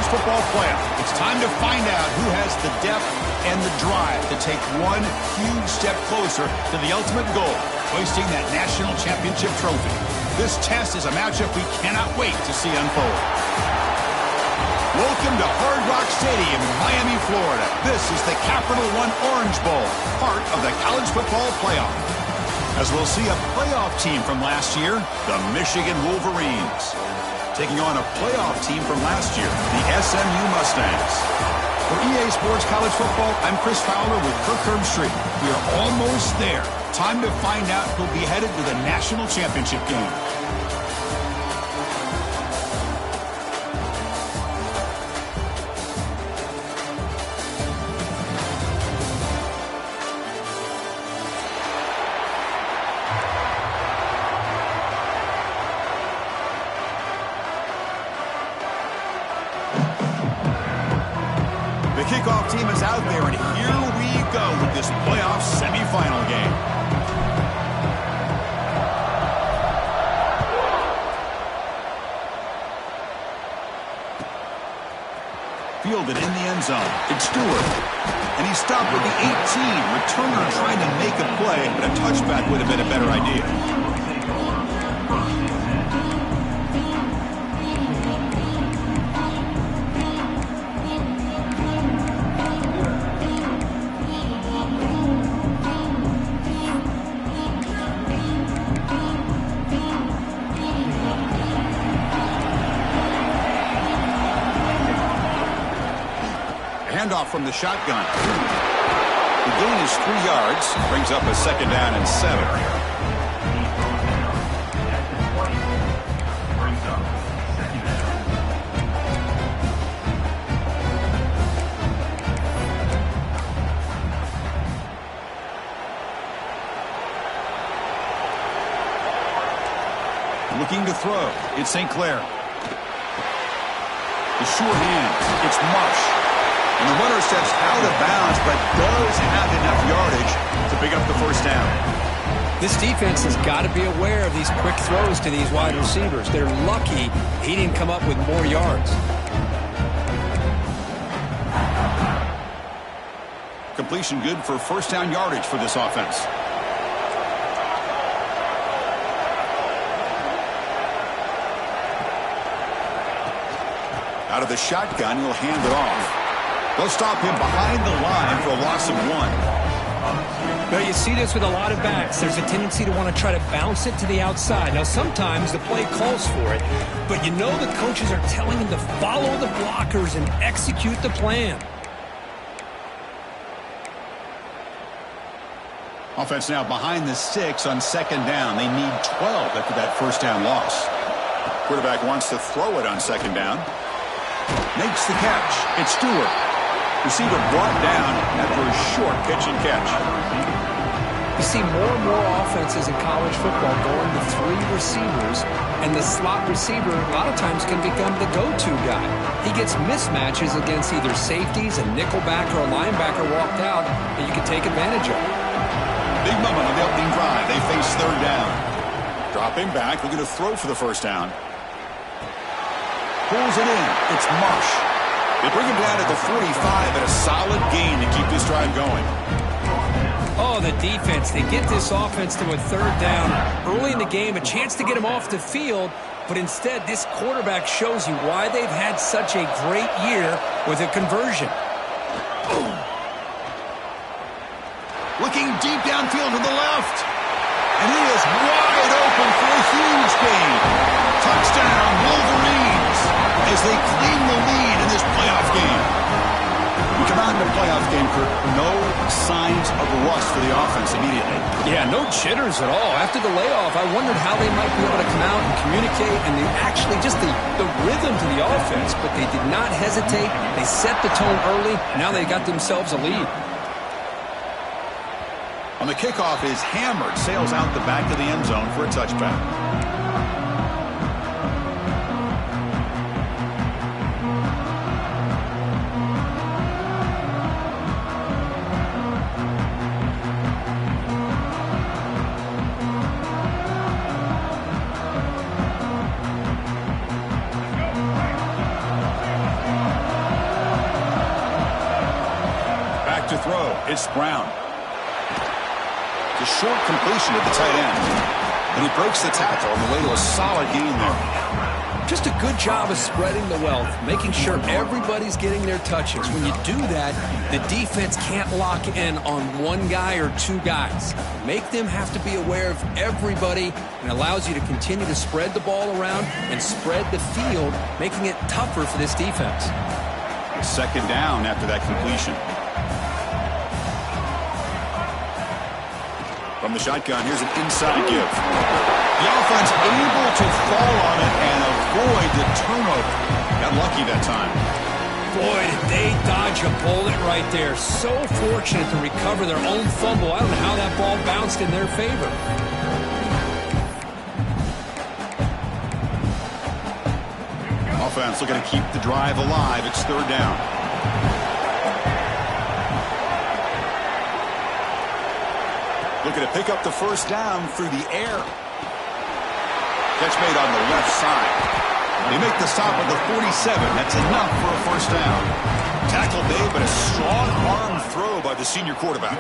College Football Playoff. It's time to find out who has the depth and the drive to take one huge step closer to the ultimate goal, hoisting that national championship trophy. This test is a matchup we cannot wait to see unfold. Welcome to Hard Rock Stadium in Miami, Florida. This is the Capital One Orange Bowl, part of the College Football Playoff. As we'll see a playoff team from last year, the Michigan Wolverines, taking on a playoff team from last year, the SMU Mustangs. For EA Sports College Football, I'm Chris Fowler with Kirk Herbstreit. We are almost there. Time to find out who'll be headed to the national championship game. Kickoff team is out there, and here we go with this playoff semifinal game. Fielded in the end zone. It's Stewart. And he's stopped with the 18. Returner trying to make a play, but a touchback would have been a better idea. Handoff from the shotgun. The gain is 3 yards. Brings up a 2nd down and 7. Looking to throw. It's St. Clair. The sure hand. It's Marsh. And the runner steps out of bounds, but does have enough yardage to pick up the first down. This defense has got to be aware of these quick throws to these wide receivers. They're lucky he didn't come up with more yards. Completion good for first down yardage for this offense. Out of the shotgun, he'll hand it off. They'll stop him behind the line for a loss of 1. Now, you see this with a lot of backs. There's a tendency to want to try to bounce it to the outside. Now, sometimes the play calls for it, but you know the coaches are telling him to follow the blockers and execute the plan. Offense now behind the 6 on 2nd down. They need 12 after that first down loss. Quarterback wants to throw it on 2nd down. Makes the catch. It's Stewart. Receiver brought down after a short pitch and catch. You see more and more offenses in college football going to 3 receivers, and the slot receiver a lot of times can become the go-to guy. He gets mismatches against either safeties, a nickelback, or a linebacker walked out, and you can take advantage of it. Big moment on the opening drive. They face 3rd down. Dropping back, looking to throw for the first down. Pulls it in. It's Marsh. They bring him down at the 45 at a solid gain to keep this drive going. Oh, the defense. They get this offense to a 3rd down. Early in the game, a chance to get him off the field, but instead this quarterback shows you why they've had such a great year with a conversion. Looking deep downfield to the left. And he is wide open for a huge gain. Touchdown, Wolverines, as they claim the lead in this playoff game. We come out in the playoff game, Kirk. No signs of rust for the offense immediately. Yeah, no jitters at all. After the layoff, I wondered how they might be able to come out and communicate, and they actually just the rhythm to the offense, but they did not hesitate. They set the tone early. Now they got themselves a lead. On the kickoff is hammered, sails out the back of the end zone for a touchback. It's Brown. The short completion to the tight end. And he breaks the tackle on the way to a solid gain there. Just a good job of spreading the wealth, making sure everybody's getting their touches. When you do that, the defense can't lock in on one guy or two guys. Make them have to be aware of everybody, and allows you to continue to spread the ball around and spread the field, making it tougher for this defense. Second down after that completion. From the shotgun, here's an inside give. The offense able to fall on it and avoid the turnover. Got lucky that time. Boy, did they dodge a bullet right there. So fortunate to recover their own fumble. I don't know how that ball bounced in their favor. Offense looking to keep the drive alive. It's third down. Looking to pick up the first down through the air. Catch made on the left side. They make the stop at the 47. That's enough for a first down. Tackle made, but a strong arm throw by the senior quarterback.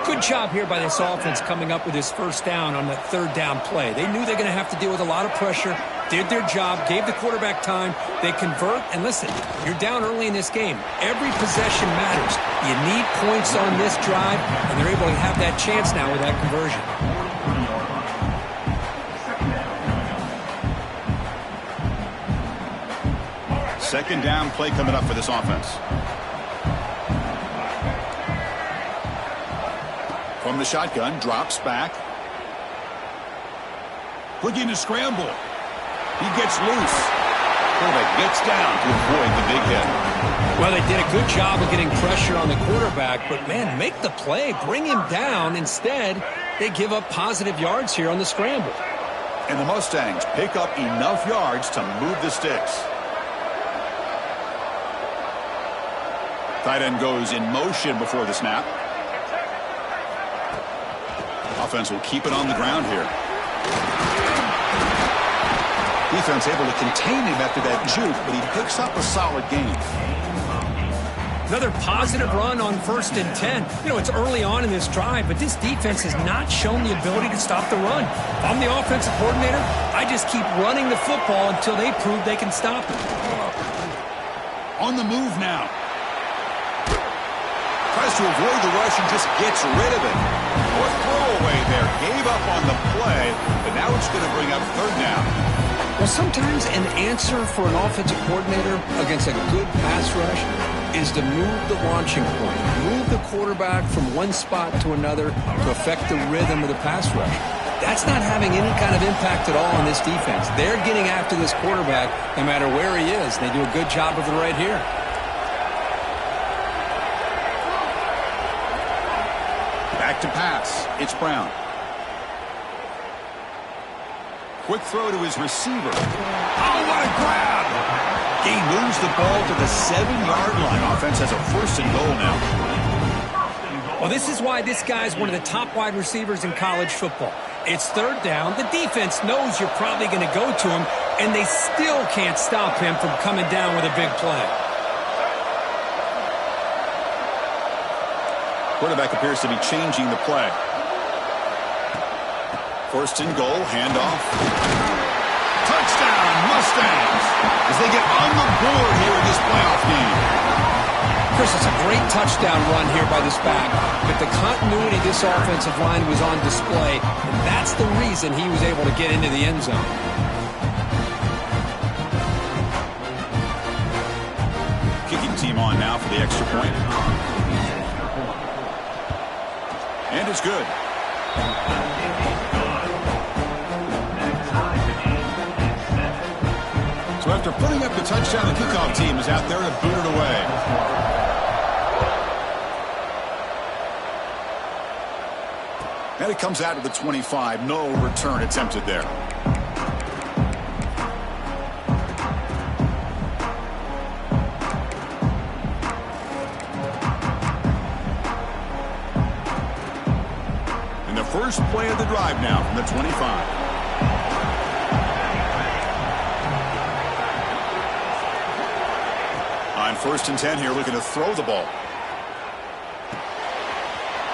Good job here by this offense coming up with his first down on that third down play. They knew they're going to have to deal with a lot of pressure, did their job, gave the quarterback time. They convert, and listen, you're down early in this game. Every possession matters. You need points on this drive, and they're able to have that chance now with that conversion. Second down play coming up for this offense. From the shotgun, drops back. Looking to scramble. He gets loose. Quarterback gets down to avoid the big hit. Well, they did a good job of getting pressure on the quarterback, but, man, make the play. Bring him down. Instead, they give up positive yards here on the scramble. And the Mustangs pick up enough yards to move the sticks. Tight end goes in motion before the snap. Offense will keep it on the ground here. Defense able to contain him after that juke, but he picks up a solid gain. Another positive run on 1st and 10. You know, it's early on in this drive, but this defense has not shown the ability to stop the run. If I'm the offensive coordinator, I just keep running the football until they prove they can stop it. On the move now. Tries to avoid the rush and just gets rid of it. Or throwaway there. Gave up on the play, but now it's going to bring up third down. Well, sometimes an answer for an offensive coordinator against a good pass rush is to move the launching point. Move the quarterback from one spot to another to affect the rhythm of the pass rush. That's not having any kind of impact at all on this defense. They're getting after this quarterback no matter where he is. They do a good job of it right here. Back to pass. It's Brown. Quick throw to his receiver. Oh, what a grab! He moves the ball to the 7-yard line. Offense has a 1st and goal now. Well, this is why this guy's one of the top wide receivers in college football. It's third down. The defense knows you're probably going to go to him, and they still can't stop him from coming down with a big play. Quarterback appears to be changing the play. 1st and goal, handoff. Touchdown, Mustangs, as they get on the board here in this playoff game. Chris, it's a great touchdown run here by this back, but the continuity of this offensive line was on display, and that's the reason he was able to get into the end zone. Kicking team on now for the extra point. And it's good. So after putting up the touchdown, the kickoff team is out there to boot it away. And it comes out to the 25. No return attempted there. And the first play of the drive now from the 25. On 1st and 10 here, looking to throw the ball.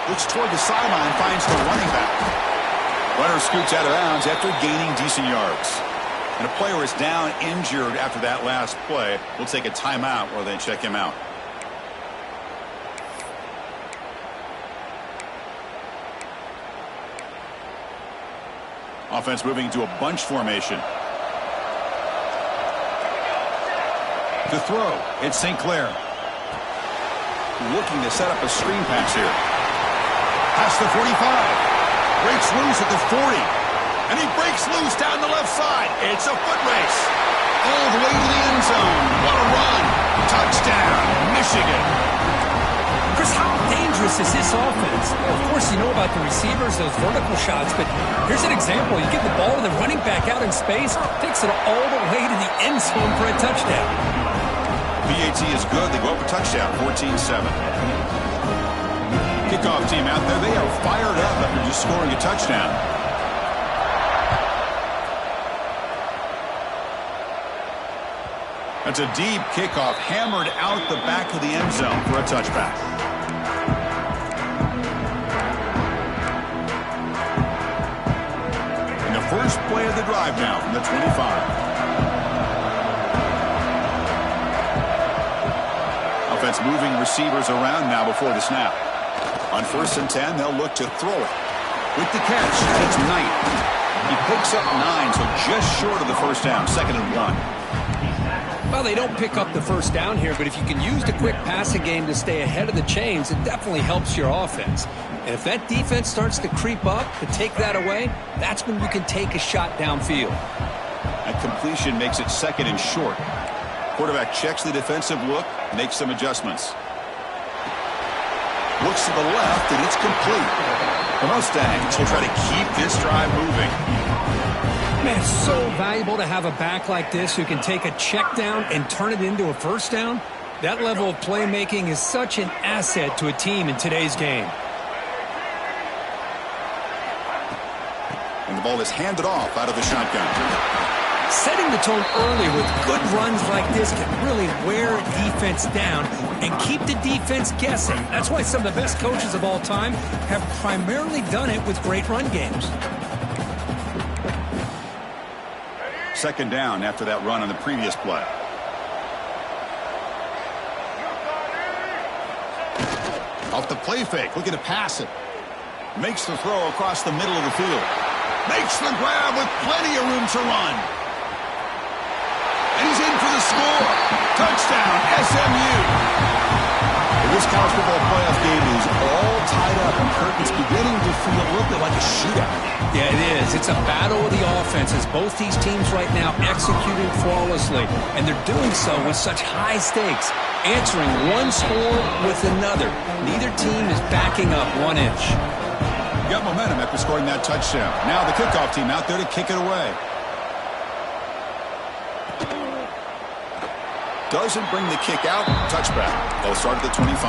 Looks toward the sideline, finds the running back. Runner scoots out of bounds after gaining decent yards. And a player is down injured after that last play. We'll take a timeout while they check him out. Offense moving to a bunch formation. To throw, it's St. Clair. Looking to set up a screen pass here. Past the 45. Breaks loose at the 40. And he breaks loose down the left side. It's a foot race. All the way to the end zone. What a run. Touchdown, Michigan. Chris, how dangerous is this offense? Well, of course, you know about the receivers, those vertical shots, but here's an example. You get the ball to the running back out in space, takes it all the way to the end zone for a touchdown. PAT is good. They go up a touchdown, 14-7. Kickoff team out there. They are fired up after just scoring a touchdown. That's a deep kickoff, hammered out the back of the end zone for a touchback. And the first play of the drive now from the 25. Offense moving receivers around now before the snap. On 1st and 10, they'll look to throw it. With the catch, it's Knight. He picks up 9, so just short of the first down, 2nd and 1. Well, they don't pick up the first down here, but if you can use the quick passing game to stay ahead of the chains, it definitely helps your offense. And if that defense starts to creep up to take that away, that's when you can take a shot downfield. That completion makes it 2nd and short. Quarterback checks the defensive look, makes some adjustments. Looks to the left, and it's complete. The Mustangs will try to keep this drive moving. Man, it's so valuable to have a back like this who can take a check down and turn it into a first down. That level of playmaking is such an asset to a team in today's game. And the ball is handed off out of the shotgun. Setting the tone early with good runs like this can really wear a defense down and keep the defense guessing. That's why some of the best coaches of all time have primarily done it with great run games. 2nd down after that run on the previous play. Off the play fake, looking to pass it. Makes the throw across the middle of the field. Makes the grab with plenty of room to run. And he's in for the score. Touchdown, SMU. This college football playoff game is all tied up, and Kirk, it's beginning to feel a little bit like a shootout. Yeah, it is. It's a battle of the offenses. Both these teams right now executing flawlessly, and they're doing so with such high stakes, answering one score with another. Neither team is backing up 1 inch. Got momentum after scoring that touchdown. Now the kickoff team out there to kick it away. Doesn't bring the kick out. Touchback. They'll start at the 25.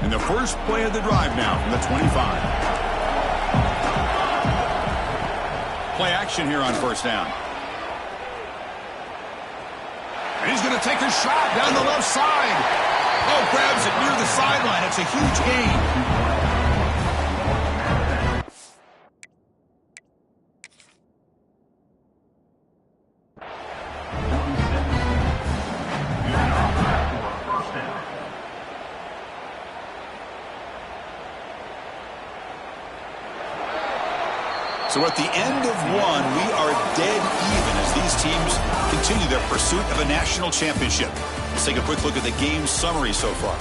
And the first play of the drive now from the 25. Play action here on 1st down. And he's going to take a shot down the left side. Oh, grabs it near the sideline. It's a huge gain. So at the end of 1, we are dead even as these teams continue their pursuit of a national championship. Let's take a quick look at the game summary so far.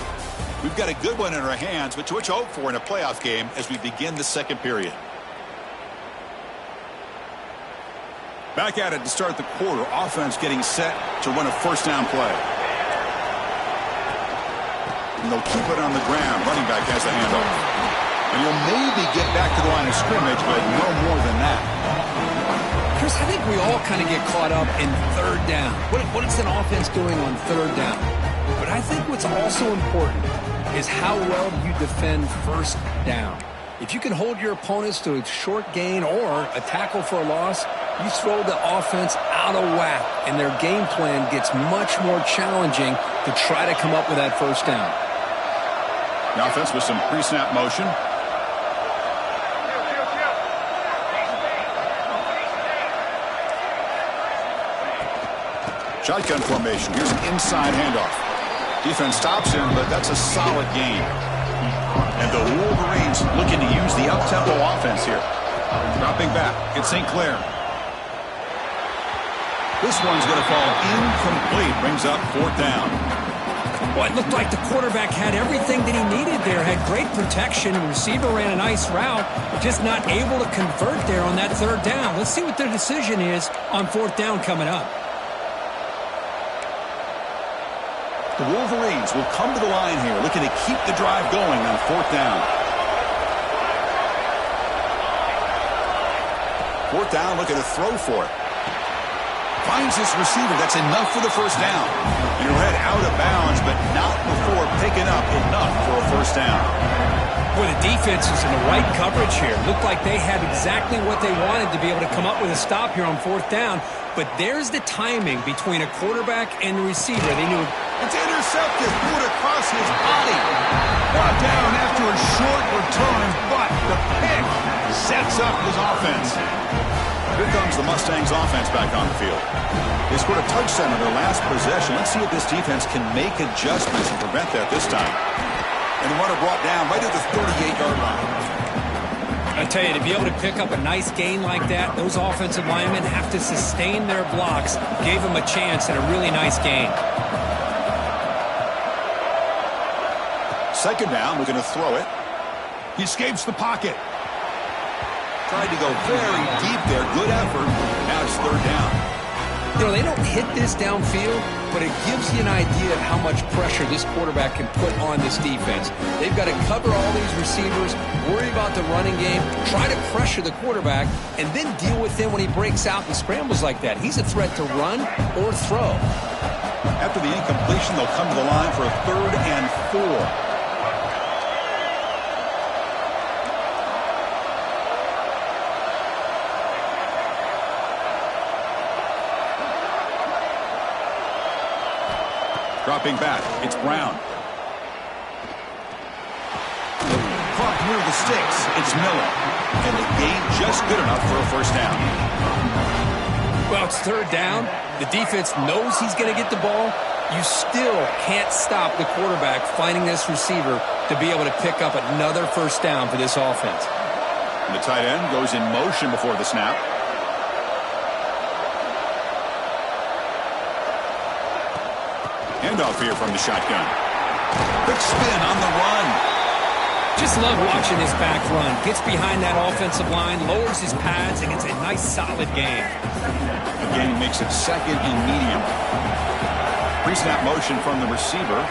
We've got a good one in our hands, but what you hope for in a playoff game as we begin the 2nd period. Back at it to start the quarter. Offense getting set to run a 1st down play. And they'll keep it on the ground. Running back has the handoff. And you'll maybe get back to the line of scrimmage, but no more than that. Chris, I think we all kind of get caught up in 3rd down. What is an offense doing on 3rd down? But I think what's also important is how well you defend 1st down. If you can hold your opponents to a short gain or a tackle for a loss, You throw the offense out of whack, and their game plan gets much more challenging to try to come up with that first down. The offense with some pre-snap motion. Shotgun formation. Here's an inside handoff. Defense stops him, but that's a solid gain. And the Wolverines looking to use the up-tempo offense here. Dropping back. It's St. Clair. This one's going to fall incomplete. Brings up 4th down. Well, it looked like the quarterback had everything that he needed there. Had great protection. The receiver ran a nice route. Just not able to convert there on that 3rd down. Let's see what their decision is on 4th down coming up. The Wolverines will come to the line here, looking to keep the drive going on 4th down. 4th down, looking to throw for it. Finds this receiver. That's enough for the first down. And he'll head out of bounds, but not before picking up enough for a first down. Boy, the defense is in the right coverage here. Looked like they had exactly what they wanted to be able to come up with a stop here on 4th down. But there's the timing between a quarterback and the receiver. They knew it's intercepted. Threw it across his body. Brought down after a short return, but the pick sets up his offense. Here comes the Mustangs offense back on the field. They scored a touchdown on their last possession. Let's see if this defense can make adjustments and prevent that this time. And the runner brought down right at the 38-yard line. I tell you, to be able to pick up a nice gain like that, those offensive linemen have to sustain their blocks. Gave them a chance at a really nice gain. 2nd down, we're going to throw it. He escapes the pocket. Tried to go very deep there. Good effort. Now it's 3rd down. You know, they don't hit this downfield, but it gives you an idea of how much pressure this quarterback can put on this defense. They've got to cover all these receivers, worry about the running game, try to pressure the quarterback, and then deal with him when he breaks out and scrambles like that. He's a threat to run or throw. After the incompletion, they'll come to the line for a 3rd and 4. Dropping back, it's Brown. Caught near the sticks, it's Miller. And the gain just good enough for a first down. Well, it's 3rd down. The defense knows he's going to get the ball. You still can't stop the quarterback finding this receiver to be able to pick up another first down for this offense. And the tight end goes in motion before the snap. Handoff here from the shotgun. Quick spin on the run. Just love watching his back run. Gets behind that offensive line, lowers his pads, and gets a nice solid gain. Again, he makes it 2nd and medium. Pre-snap motion from the receiver.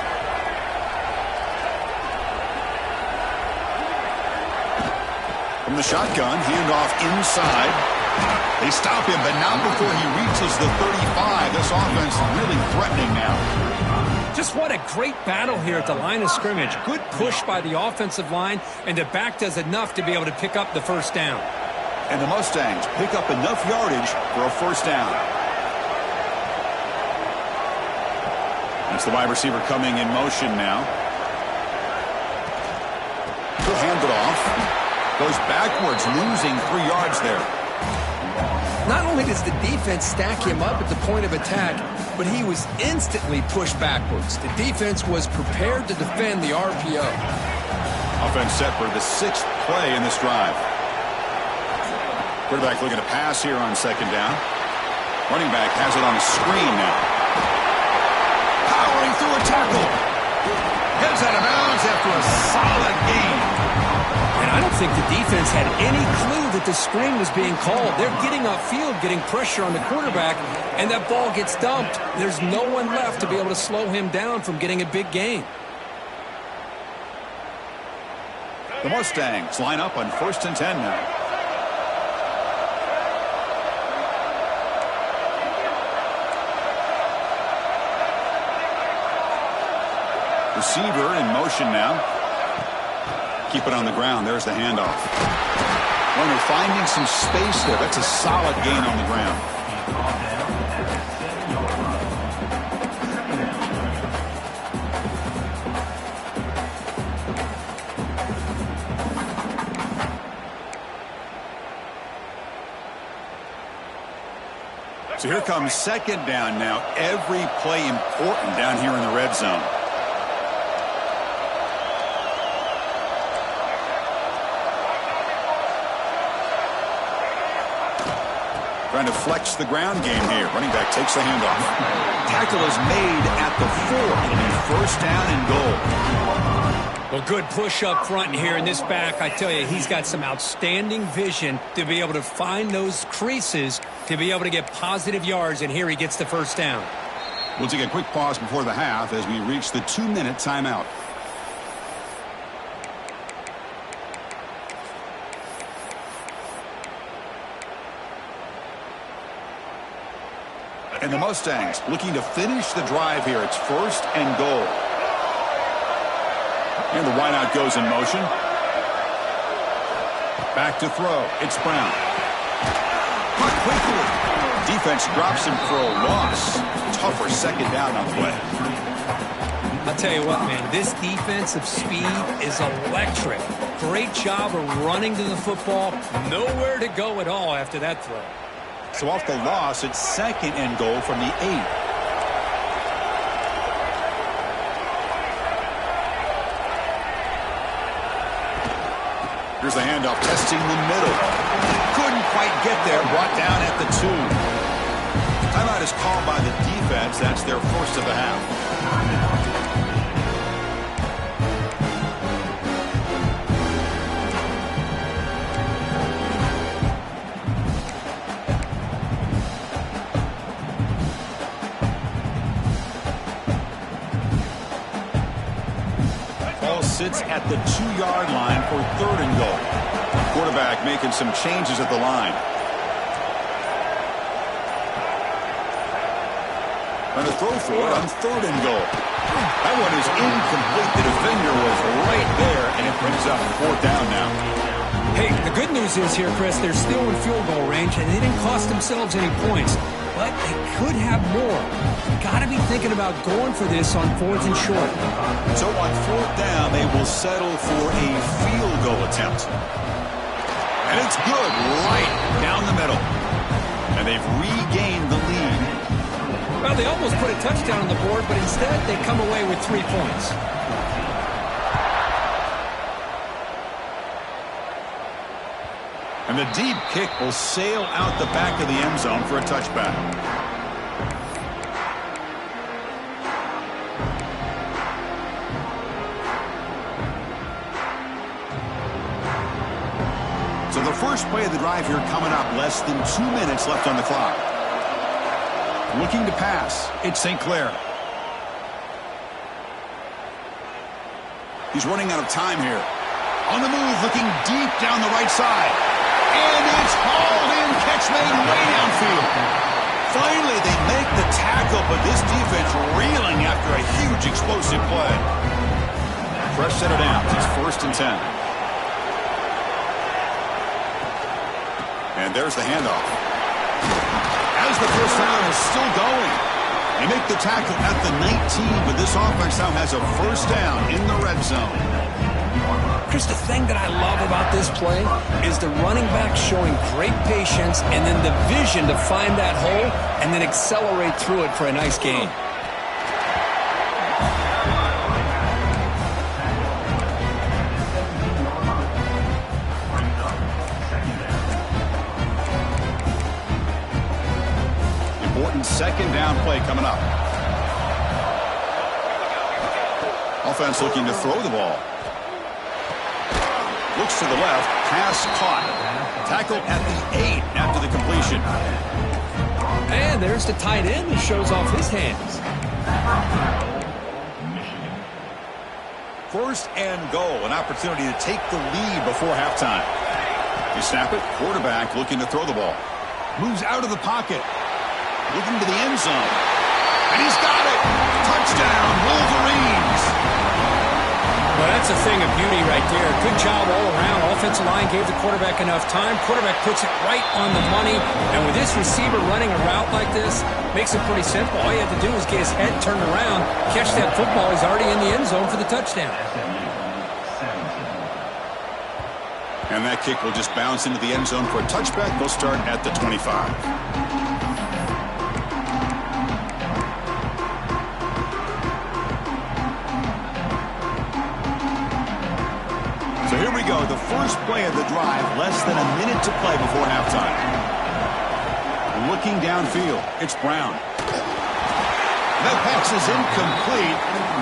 From the shotgun, handoff inside. They stop him, but not before he reaches the 35. This offense really threatening now. Just what a great battle here at the line of scrimmage. Good push by the offensive line, and the back does enough to be able to pick up the first down. And the Mustangs pick up enough yardage for a first down. That's the wide receiver coming in motion now. He'll hand it off. Goes backwards, losing 3 yards there. Not only does the defense stack him up at the point of attack, but he was instantly pushed backwards. The defense was prepared to defend the RPO. Offense set for the 6th play in this drive. Quarterback looking to pass here on 2nd down. Running back has it on the screen now. Powering through a tackle. Heads out of bounds after a solid gain. And I don't think the defense had any clue that the screen was being called. They're getting upfield, getting pressure on the quarterback, and that ball gets dumped. There's no one left to be able to slow him down from getting a big gain. The Mustangs line up on 1st and 10 now. Receiver in motion now. Keep it on the ground. There's the handoff. When they're finding some space there, that's a solid gain on the ground. So here comes second down now. Every play important down here in the red zone. Trying to flex the ground game here. Running back takes the handoff. Tackle is made at the 4. First down and goal. Well, good push up front here in this back. I tell you, he's got some outstanding vision to be able to find those creases, to be able to get positive yards, and here he gets the first down. We'll take a quick pause before the half as we reach the 2-minute timeout. And the Mustangs looking to finish the drive here. It's first and goal. And the wideout goes in motion. Back to throw. It's Brown. Caught quickly. Defense drops him for a loss. Tougher second down on the way. I'll tell you what, man. This defensive speed is electric. Great job of running to the football. Nowhere to go at all after that throw. So off the loss, it's second and goal from the 8. Here's the handoff, testing the middle. Couldn't quite get there, brought down at the 2. Timeout is called by the defense. That's their first of the half. Sits at the 2-yard line for third and goal. Quarterback making some changes at the line. Trying to throw for it on third and goal. That one is incomplete. The defender was right there, and it brings up fourth down now. Hey, the good news is here, Chris, they're still in field goal range, and they didn't cost themselves any points. But they could have more. Got to be thinking about going for this on fourth and short. So on fourth down, they will settle for a field goal attempt. And it's good right down the middle. And they've regained the lead. Well, they almost put a touchdown on the board, but instead they come away with 3 points. And the deep kick will sail out the back of the end zone for a touchback. So the first play of the drive here coming up. Less than 2 minutes left on the clock. Looking to pass. It's St. Clair. He's running out of time here. On the move, looking deep down the right side. And it's hauled in, catch made way downfield. Finally, they make the tackle, but this defense reeling after a huge explosive play. Fresh set of downs. It's first and 10. And there's the handoff. As the first down is still going. They make the tackle at the 19, but this offense now has a first down in the red zone. Chris, the thing that I love about this play is the running back showing great patience and then the vision to find that hole and then accelerate through it for a nice gain. Important second down play coming up. Offense looking to throw the ball. Looks to the left, pass caught. Tackled at the 8 after the completion. And there's the tight end who shows off his hands. First and goal, an opportunity to take the lead before halftime. You snap it, quarterback looking to throw the ball. Moves out of the pocket. Looking to the end zone. And he's got it! Touchdown, Wolverines! Well, that's a thing of beauty right there. Good job all around. Offensive line gave the quarterback enough time. Quarterback puts it right on the money. And with this receiver running a route like this, makes it pretty simple. All you have to do is get his head turned around, catch that football. He's already in the end zone for the touchdown. And that kick will just bounce into the end zone for a touchback. They'll start at the 25. So here we go, the first play of the drive, less than a minute to play before halftime. Looking downfield, it's Brown. That pass is incomplete.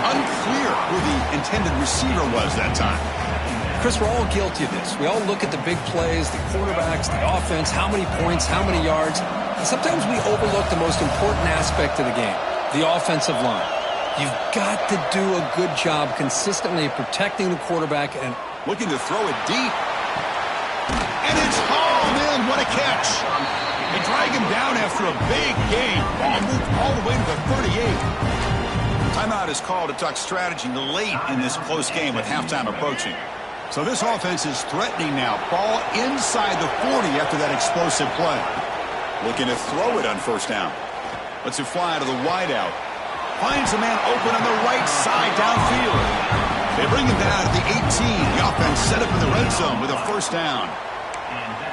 Unclear who the intended receiver was that time. Chris, we're all guilty of this. We all look at the big plays, the quarterbacks, the offense, how many points, how many yards. And sometimes we overlook the most important aspect of the game, the offensive line. You've got to do a good job consistently protecting the quarterback and looking to throw it deep. And it's hauled in. What a catch. They drag him down after a big gain. Ball moved all the way to the 38. Timeout is called to talk strategy late in this close game with halftime approaching. So this offense is threatening now. Ball inside the 40 after that explosive play. Looking to throw it on first down. Lets it fly to the wideout. Finds a man open on the right side downfield. They bring him down at the 18. The offense set up in the red zone with a first down.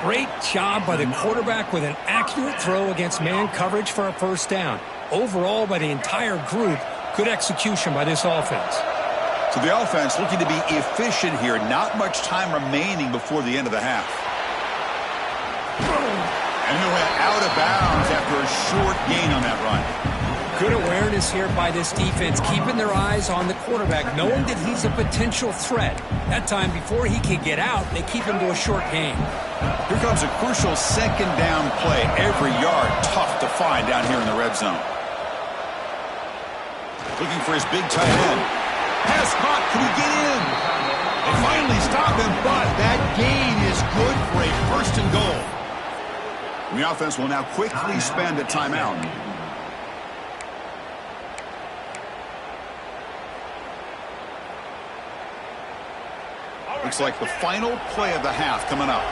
Great job by the quarterback with an accurate throw against man coverage for a first down. Overall, by the entire group, good execution by this offense. So the offense looking to be efficient here. Not much time remaining before the end of the half. And he went out of bounds after a short gain on that run. Good awareness here by this defense, keeping their eyes on the quarterback, knowing that he's a potential threat. That time, before he can get out, they keep him to a short gain. Here comes a crucial second down play. Every yard tough to find down here in the red zone. Looking for his big tight end. Pass caught. Can he get in? They finally stop him, but that gain is good for a first and goal. And the offense will now quickly spend a timeout. Looks like the final play of the half coming up.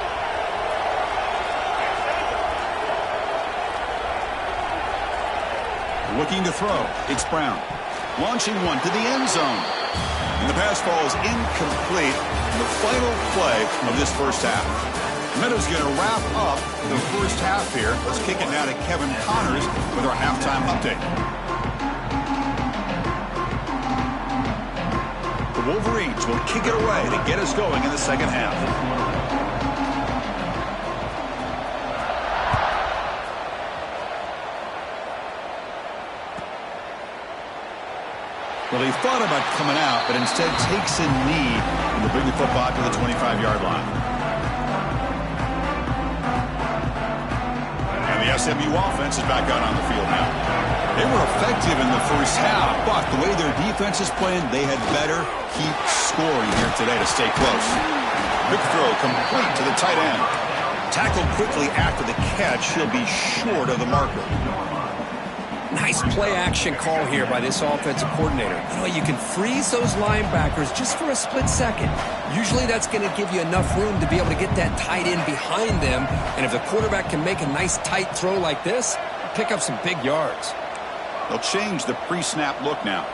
Looking to throw. It's Brown. Launching one to the end zone. And the pass falls incomplete in the final play of this first half. Meadows going to wrap up the first half here. Let's kick it now to Kevin Connors with our halftime update. The Wolverines will kick it away to get us going in the second half. Well, he thought about coming out, but instead takes a knee and will bring the football to the 25-yard line. And the SMU offense is back out on the field now. They were effective in the first half, but the way their defense is playing, they had better keep scoring here today to stay close. Quick throw complete to the tight end. Tackled quickly after the catch. He'll be short of the marker. Nice play-action call here by this offensive coordinator. You know, you can freeze those linebackers just for a split second. Usually that's going to give you enough room to be able to get that tight end behind them. And if the quarterback can make a nice tight throw like this, pick up some big yards. They'll change the pre-snap look now.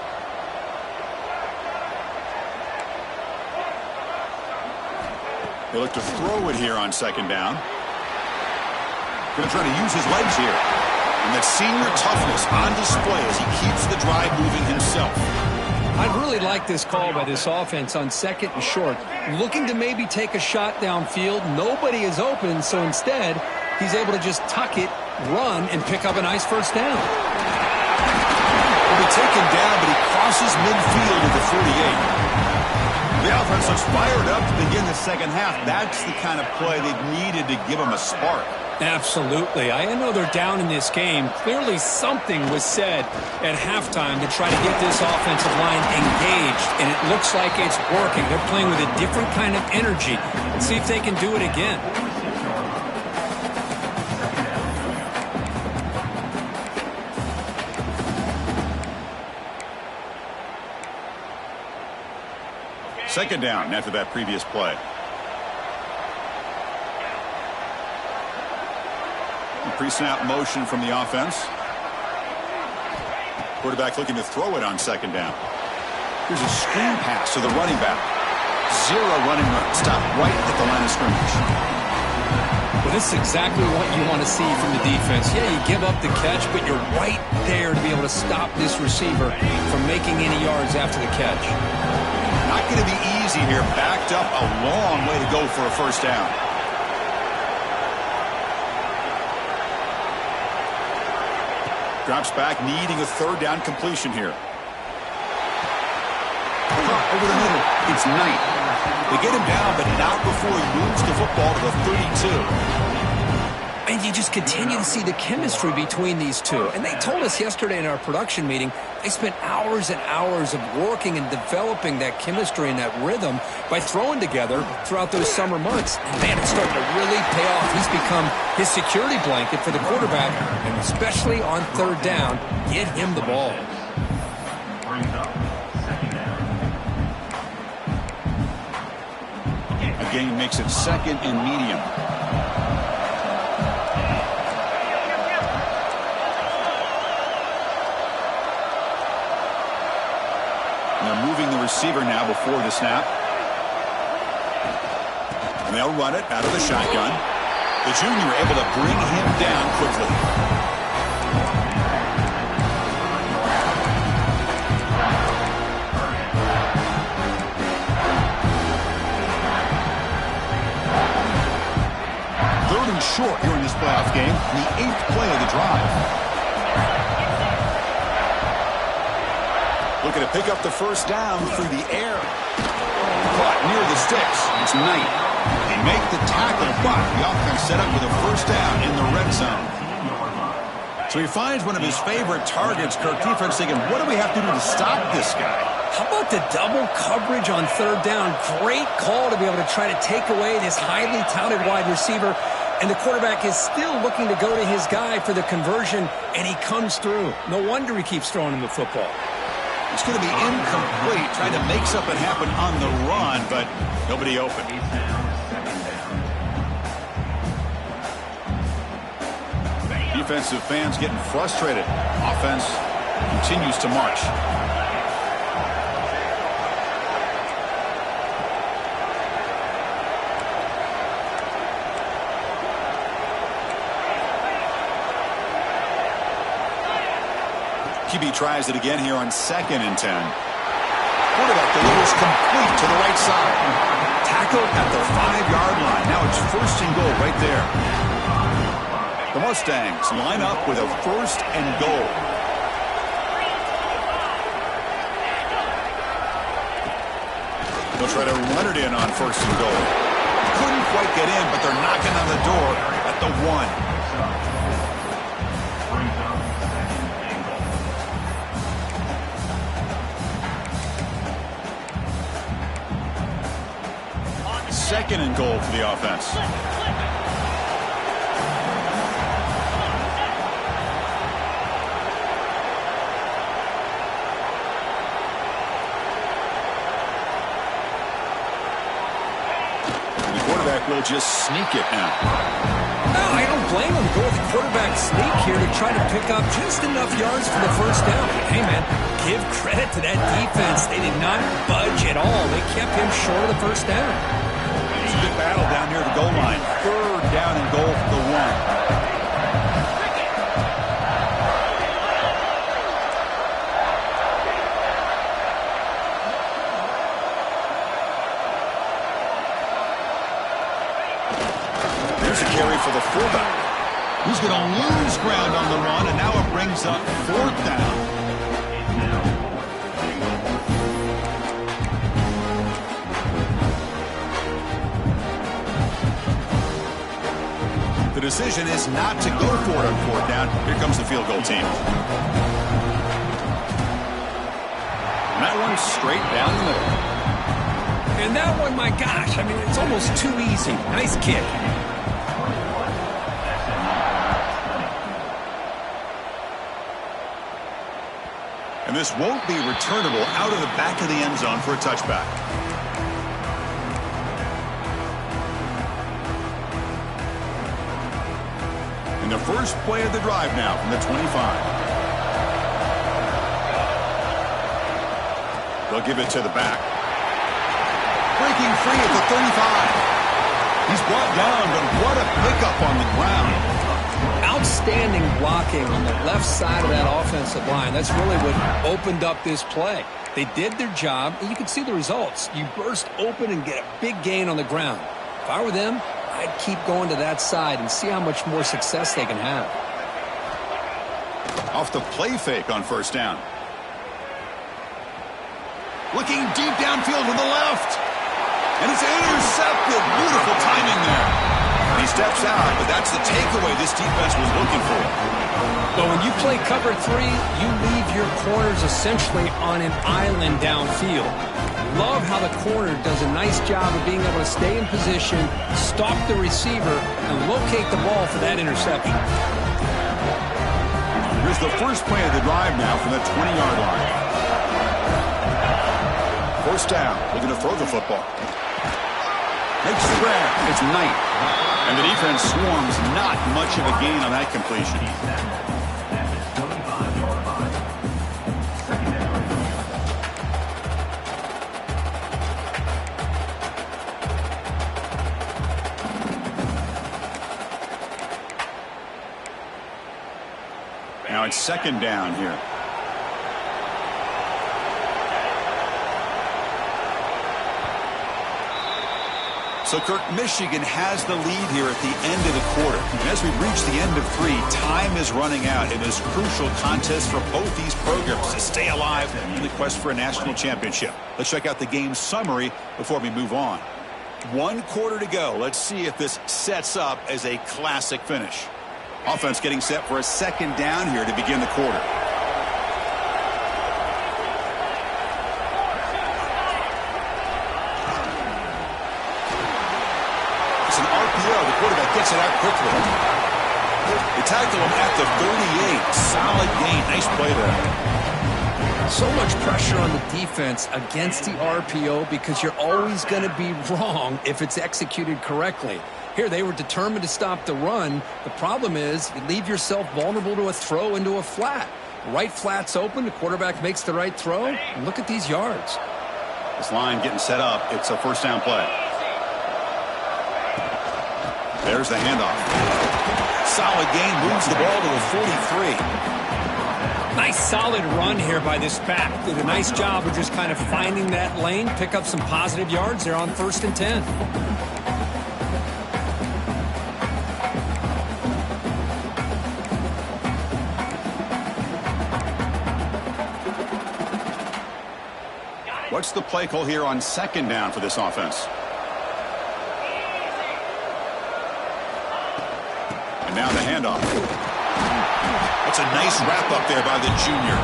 They look to throw it here on second down. Going to try to use his legs here. And that senior toughness on display as he keeps the drive moving himself. I really like this call by this offense on second and short. Looking to maybe take a shot downfield. Nobody is open, so instead, he's able to just tuck it, run, and pick up a nice first down. He'll be taken down, but he crosses midfield at the 48. The offense looks fired up to begin the second half. That's the kind of play they've needed to give him a spark. Absolutely. I know they're down in this game. Clearly something was said at halftime to try to get this offensive line engaged, and it looks like it's working. They're playing with a different kind of energy. Let's see if they can do it again. Second down after that previous play. Pre-snap motion from the offense. Quarterback looking to throw it on second down. Here's a screen pass to the running back. Zero running room. Stop right at the line of scrimmage. Well, this is exactly what you want to see from the defense. Yeah, you give up the catch, but you're right there to be able to stop this receiver from making any yards after the catch. Not going to be easy here. Backed up a long way to go for a first down. Drops back, needing a third down completion here. Over the middle. It's Knight. They get him down, but not before he moves the football to the 32. And you just continue to see the chemistry between these two. And they told us yesterday in our production meeting, they spent hours and hours of working and developing that chemistry and that rhythm by throwing together throughout those summer months. And man, it's starting to really pay off. He's become his security blanket for the quarterback, and especially on third down, get him the ball. Again, makes it second and medium. They're moving the receiver now before the snap. And they'll run it out of the shotgun. The junior able to bring him down quickly. Third and short here in this playoff game. The 8th play of the drive. Looking to pick up the first down through the air. Caught near the sticks. It's Knight. They make the tackle, but the offense set up with a first down in the red zone. So he finds one of his favorite targets. Kirk, defense thinking, what do we have to do to stop this guy? How about the double coverage on third down? Great call to be able to try to take away this highly touted wide receiver. And the quarterback is still looking to go to his guy for the conversion, and he comes through. No wonder he keeps throwing him the football. It's going to be incomplete, trying to make something happen on the run, but nobody open. Defensive fans getting frustrated. Offense continues to march. QB tries it again here on 2nd and 10. Quarterback delivers complete to the right side. Tackled at the 5-yard line. Now it's first and goal right there. The Mustangs line up with a first and goal. They'll try to run it in on first and goal. Couldn't quite get in, but they're knocking on the door at the 1. Second and goal for the offense. The quarterback will just sneak it now. No, I don't blame him. Go with the quarterback sneak here to try to pick up just enough yards for the first down. Hey, man, give credit to that defense. They did not budge at all. They kept him short of the first down. It's a good battle down near the goal line. Third down and goal for the 1. Here's a carry for the fullback. He's going to lose ground on the run, and now it brings up 4th down. The decision is not to go for it on 4th down. Here comes the field goal team. And that one's straight down the middle. And that one, my gosh, I mean, it's almost too easy. Nice kick. And this won't be returnable out of the back of the end zone for a touchback. And the first play of the drive now from the 25. They'll give it to the back. Breaking free at the 35. He's brought down, but what a pickup on the ground. Outstanding blocking on the left side of that offensive line. That's really what opened up this play. They did their job, and you can see the results. You burst open and get a big gain on the ground. If I were them, I'd keep going to that side and see how much more success they can have. Off the play fake on first down. Looking deep downfield to the left. And it's intercepted. Beautiful timing there. He steps out, but that's the takeaway this defense was looking for. But when you play cover 3, you leave your corners essentially on an island downfield. Love how the corner does a nice job of being able to stay in position, stalk the receiver, and locate the ball for that interception. Here's the first play of the drive now from the 20-yard line. First down. We're going to throw the football. Makes the grab. It's Knight. And the defense swarms. Not much of a gain on that completion. Now it's second down here. So, Kirk, Michigan has the lead here at the end of the quarter. And as we reach the end of 3, time is running out in this crucial contest for both these programs to stay alive in the quest for a national championship. Let's check out the game summary before we move on. 1 quarter to go. Let's see if this sets up as a classic finish. Offense getting set for a second down here to begin the quarter. The quarterback gets it out quickly. They tackle him at the 38. Solid gain. Nice play there. So much pressure on the defense against the RPO because you're always going to be wrong if it's executed correctly. Here, they were determined to stop the run. The problem is you leave yourself vulnerable to a throw into a flat. Right flat's open. The quarterback makes the right throw. And look at these yards. This line getting set up. It's a first down play. There's the handoff. Solid gain, moves the ball to a 43. Nice solid run here by this back. Did a nice job of just kind of finding that lane, pick up some positive yards there on 1st and 10. What's the play call here on second down for this offense? And now the handoff. That's a nice wrap up there by the junior.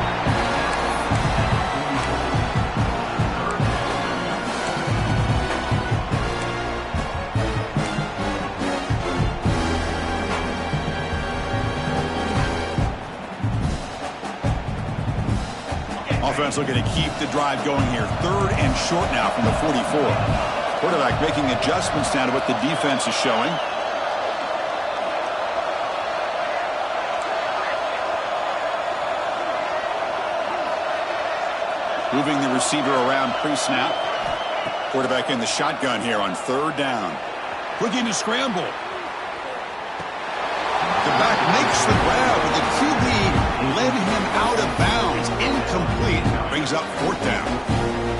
Offense looking to keep the drive going here. 3rd and short now from the 44. Quarterback making adjustments now to what the defense is showing. Moving the receiver around pre-snap. Quarterback in the shotgun here on 3rd down. Looking to scramble. The back makes the grab, but the QB led him out of bounds. Incomplete. Brings up 4th down.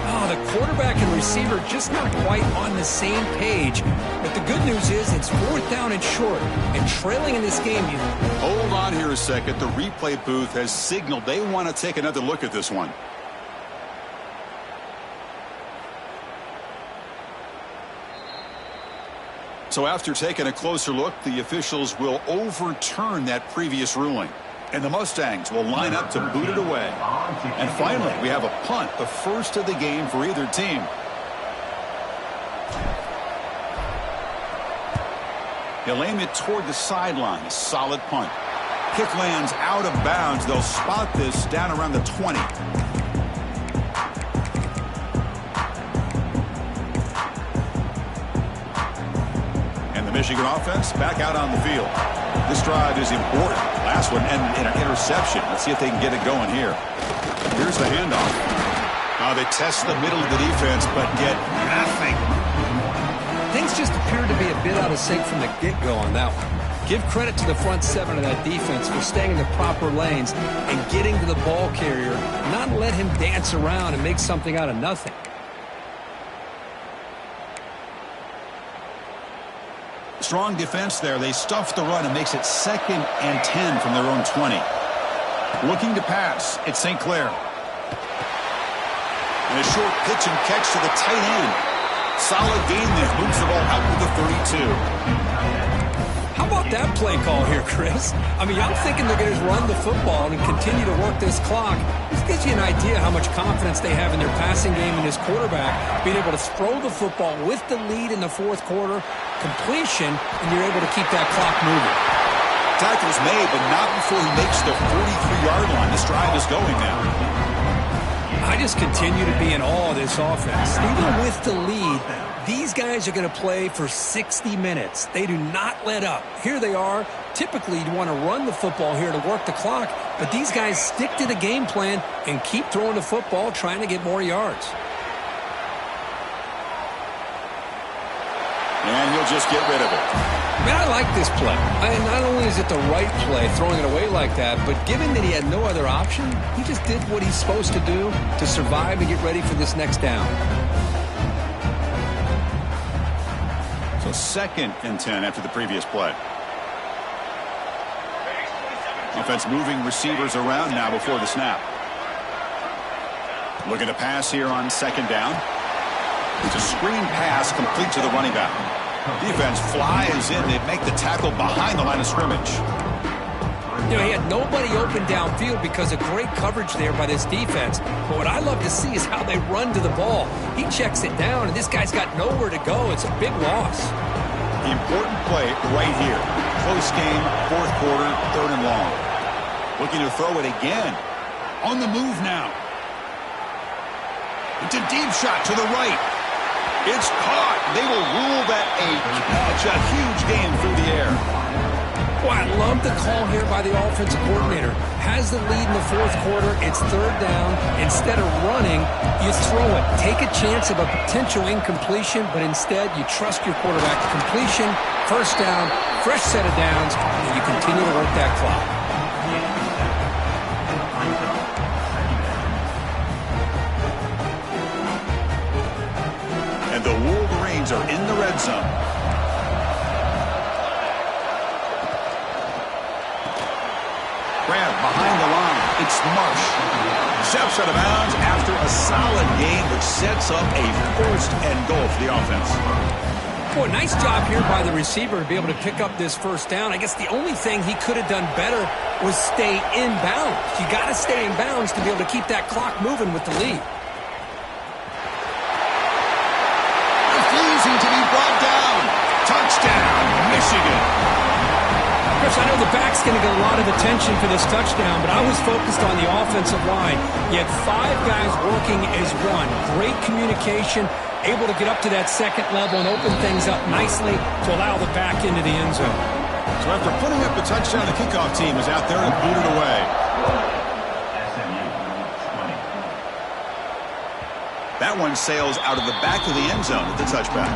Oh, the quarterback and receiver just not quite on the same page. But the good news is it's 4th down and short. And trailing in this game, you... Hold on here a second. The replay booth has signaled they want to take another look at this one. So after taking a closer look, the officials will overturn that previous ruling. And the Mustangs will line up to boot it away. And finally, we have a punt, the first of the game for either team. He'll aim it toward the sideline. A solid punt. Kick lands out of bounds. They'll spot this down around the 20. Michigan offense back out on the field. This drive is important. Last one ended in an interception. Let's see if they can get it going here. Here's the handoff. They test the middle of the defense, but get nothing. Things just appeared to be a bit out of sync from the get-go on that one. Give credit to the front seven of that defense for staying in the proper lanes and getting to the ball carrier, not let him dance around and make something out of nothing. Strong defense there. They stuff the run and makes it 2nd and 10 from their own 20. Looking to pass. It's St. Clair. And a short pitch and catch to the tight end. Solid gain there. Moves the ball out to the 32. How about that play call here, Chris? I mean, I'm thinking they're going to run the football and continue to work this clock. This gives you an idea how much confidence they have in their passing game and this quarterback, being able to throw the football with the lead in the 4th quarter, completion, and you're able to keep that clock moving. Tackle's made, but not before he makes the 43-yard line. This drive is going now. I just continue to be in awe of this offense. Even with the lead, these guys are going to play for 60 minutes. They do not let up. Here they are. Typically, you want to run the football here to work the clock, but these guys stick to the game plan and keep throwing the football, trying to get more yards. And he'll just get rid of it. Man, I like this play. Not only is it the right play, throwing it away like that, but given that he had no other option, he just did what he's supposed to do to survive and get ready for this next down. So 2nd and 10 after the previous play. Offense moving receivers around now before the snap. Looking to pass here on 2nd down. It's a screen pass complete to the running back. Defense flies in. They make the tackle behind the line of scrimmage. You know, he had nobody open downfield because of great coverage there by this defense. But what I love to see is how they run to the ball. He checks it down, and this guy's got nowhere to go. It's a big loss. The important play right here. Close game, 4th quarter, 3rd and long. Looking to throw it again. On the move now. It's a deep shot to the right. It's caught. They will rule that a catch. A huge gain through the air. Boy, I love the call here by the offensive coordinator. Has the lead in the 4th quarter. It's 3rd down. Instead of running, you throw it. Take a chance of a potential incompletion, but instead you trust your quarterback. Completion, 1st down, fresh set of downs, and you continue to work that clock. And the Wolverines are in the red zone. Grab behind the line. It's Marsh. Steps out of bounds after a solid gain, which sets up a 1st and goal for the offense. Boy, nice job here by the receiver to be able to pick up this 1st down. I guess the only thing he could have done better was stay in bounds. You got to stay in bounds to be able to keep that clock moving with the lead. Refusing to be brought down. Touchdown, Michigan. Chris, I know the back's going to get a lot of attention for this touchdown, but I was focused on the offensive line. You had 5 guys working as one. Great communication, able to get up to that 2nd level and open things up nicely to allow the back into the end zone. So after putting up the touchdown, the kickoff team is out there and booted away. That one sails out of the back of the end zone with the touchback.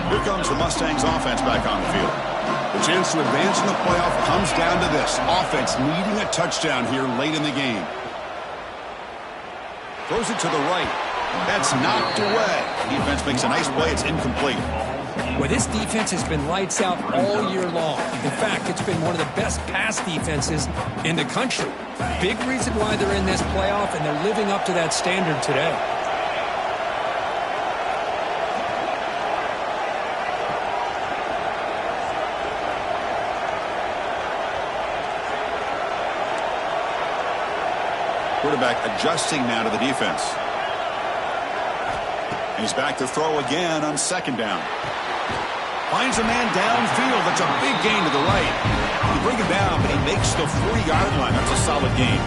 Here comes the Mustangs offense back on the field. The chance to advance in the playoff comes down to this. Offense needing a touchdown here late in the game. Throws it to the right. That's knocked away. Defense makes a nice play. It's incomplete. Well, this defense has been lights out all year long. In fact, it's been one of the best pass defenses in the country. Big reason why they're in this playoff, and they're living up to that standard today. Quarterback adjusting now to the defense. And he's back to throw again on 2nd down. Finds a man downfield. That's a big gain to the right. You bring him down, but he makes the 40-yard line. That's a solid gain.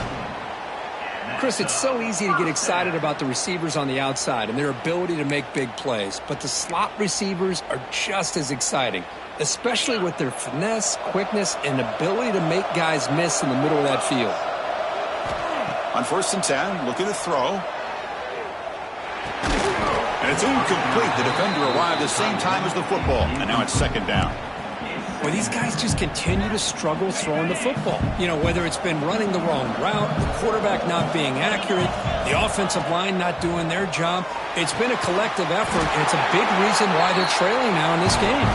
Chris, it's so easy to get excited about the receivers on the outside and their ability to make big plays, but the slot receivers are just as exciting, especially with their finesse, quickness, and ability to make guys miss in the middle of that field. On 1st and 10, looking to throw. And it's incomplete. The defender arrived the same time as the football, and now it's 2nd down. Well, these guys just continue to struggle throwing the football. You know, whether it's been running the wrong route, the quarterback not being accurate, the offensive line not doing their job. It's been a collective effort, and it's a big reason why they're trailing now in this game.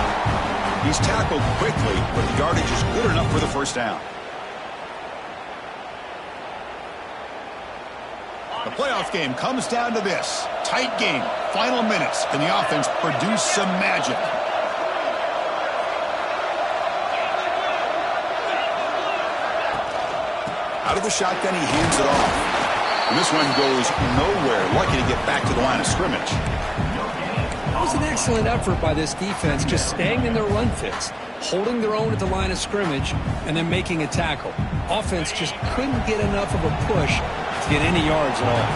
He's tackled quickly, but the yardage is good enough for the 1st down. The playoff game comes down to this. Tight game. Final minutes. Can the offense produce some magic? Out of the shotgun, he hands it off. And this one goes nowhere. Lucky to get back to the line of scrimmage. That was an excellent effort by this defense, just staying in their run fits, holding their own at the line of scrimmage, and then making a tackle. Offense just couldn't get enough of a push to get any yards at all.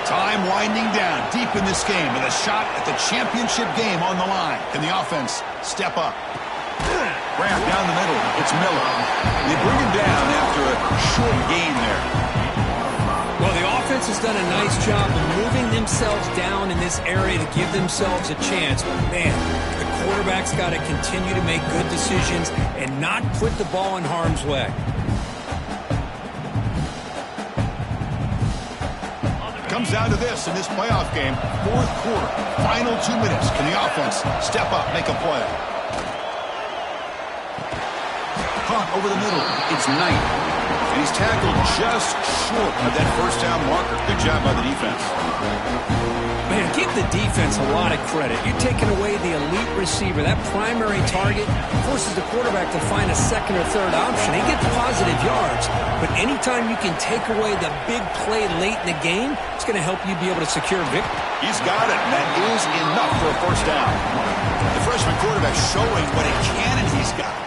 Time winding down deep in this game with a shot at the championship game on the line. Can the offense step up? Grab down the middle. It's Miller. They bring him down after a short gain there. Well, the offense has done a nice job of moving themselves down in this area to give themselves a chance. But, man, the quarterback's got to continue to make good decisions and not put the ball in harm's way. Comes down to this in this playoff game. 4th quarter. Final 2 minutes. Can the offense step up, make a play? Caught over the middle. It's Knight. And he's tackled just short of that 1st down marker. Good job by the defense. Man, give the defense a lot of credit. You're taking away the elite receiver. That primary target forces the quarterback to find a 2nd or 3rd option. He gets positive yards. But anytime you can take away the big play late in the game, it's going to help you be able to secure victory. He's got it. That is enough for a 1st down. The freshman quarterback showing what a cannon he's got.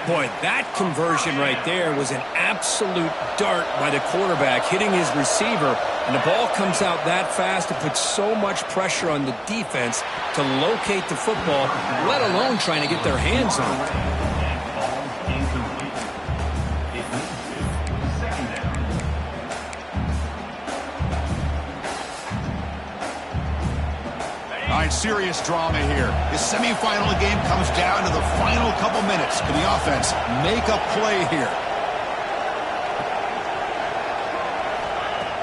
Boy, that conversion right there was an absolute dart by the quarterback hitting his receiver, and the ball comes out that fast. It puts so much pressure on the defense to locate the football, let alone trying to get their hands on it. All right, serious drama here. The semifinal game comes down to the final couple minutes. Can the offense make a play here?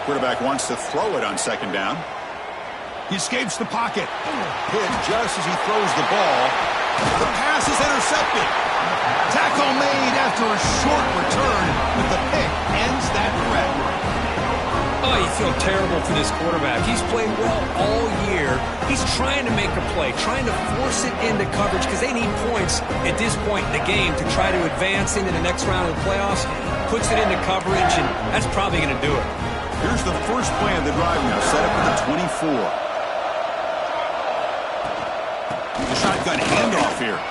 Quarterback wants to throw it on 2nd down. He escapes the pocket. Hit just as he throws the ball. The pass is intercepted. Tackle made after a short return, but the pick ends that threat. Oh, you feel terrible for this quarterback. He's played well all year. He's trying to make a play, trying to force it into coverage because they need points at this point in the game to try to advance into the next round of the playoffs. Puts it into coverage, and that's probably going to do it. Here's the first play of the drive now, set up at the 24. The shotgun handoff here.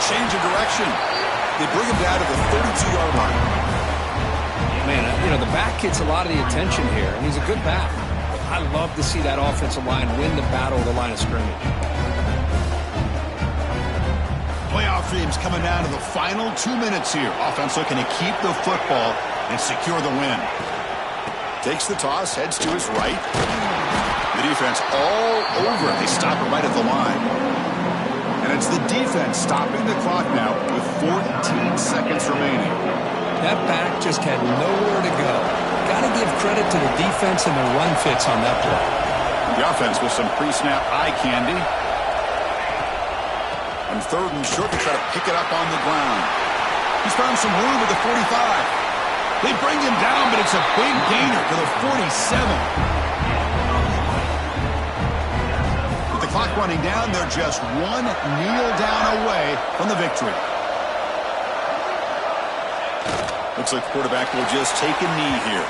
Change of direction. They bring him down to the 32-yard line. Man, you know, the back gets a lot of the attention here, and he's a good back. I love to see that offensive line win the battle of the line of scrimmage. Playoff dreams coming down to the final 2 minutes here. Offense looking to keep the football and secure the win. Takes the toss, heads to his right. The defense all over it. They stop it right at the line. And it's the defense stopping the clock now with 14 seconds remaining. That back just had nowhere to go. Got to give credit to the defense and their run fits on that play. The offense with some pre-snap eye candy. On 3rd and short, they try to pick it up on the ground. He's found some room at the 45. They bring him down, but it's a big gainer to the 47. With the clock running down, they're just one kneel down away from the victory. Looks like the quarterback will just take a knee here.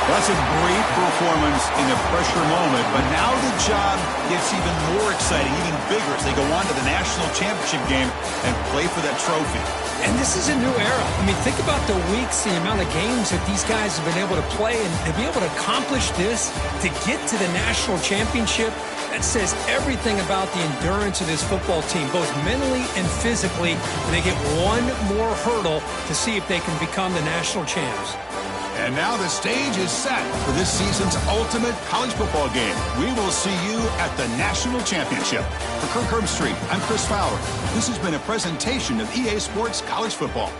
Well, that's a great performance in a pressure moment, but now the job gets even more exciting, even bigger as they go on to the national championship game and play for that trophy. And this is a new era. I mean, think about the weeks, the amount of games that these guys have been able to play, and to be able to accomplish this, to get to the national championship, that says everything about the endurance of this football team, both mentally and physically. And they get one more hurdle to see if they can become the national champs. And now the stage is set for this season's ultimate college football game. We will see you at the national championship. For Kirk Herbstreit, I'm Chris Fowler. This has been a presentation of EA Sports College Football.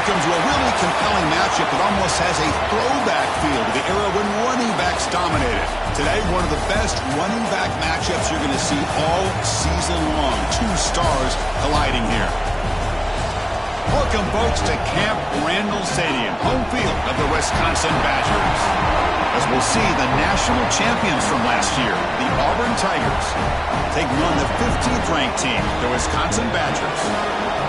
Welcome to a really compelling matchup that almost has a throwback feel to the era when running backs dominated. Today, one of the best running back matchups you're going to see all season long. Two stars colliding here. Welcome, folks, to Camp Randall Stadium, home field of the Wisconsin Badgers. As we'll see the national champions from last year, the Auburn Tigers, taking on the 15th ranked team, the Wisconsin Badgers.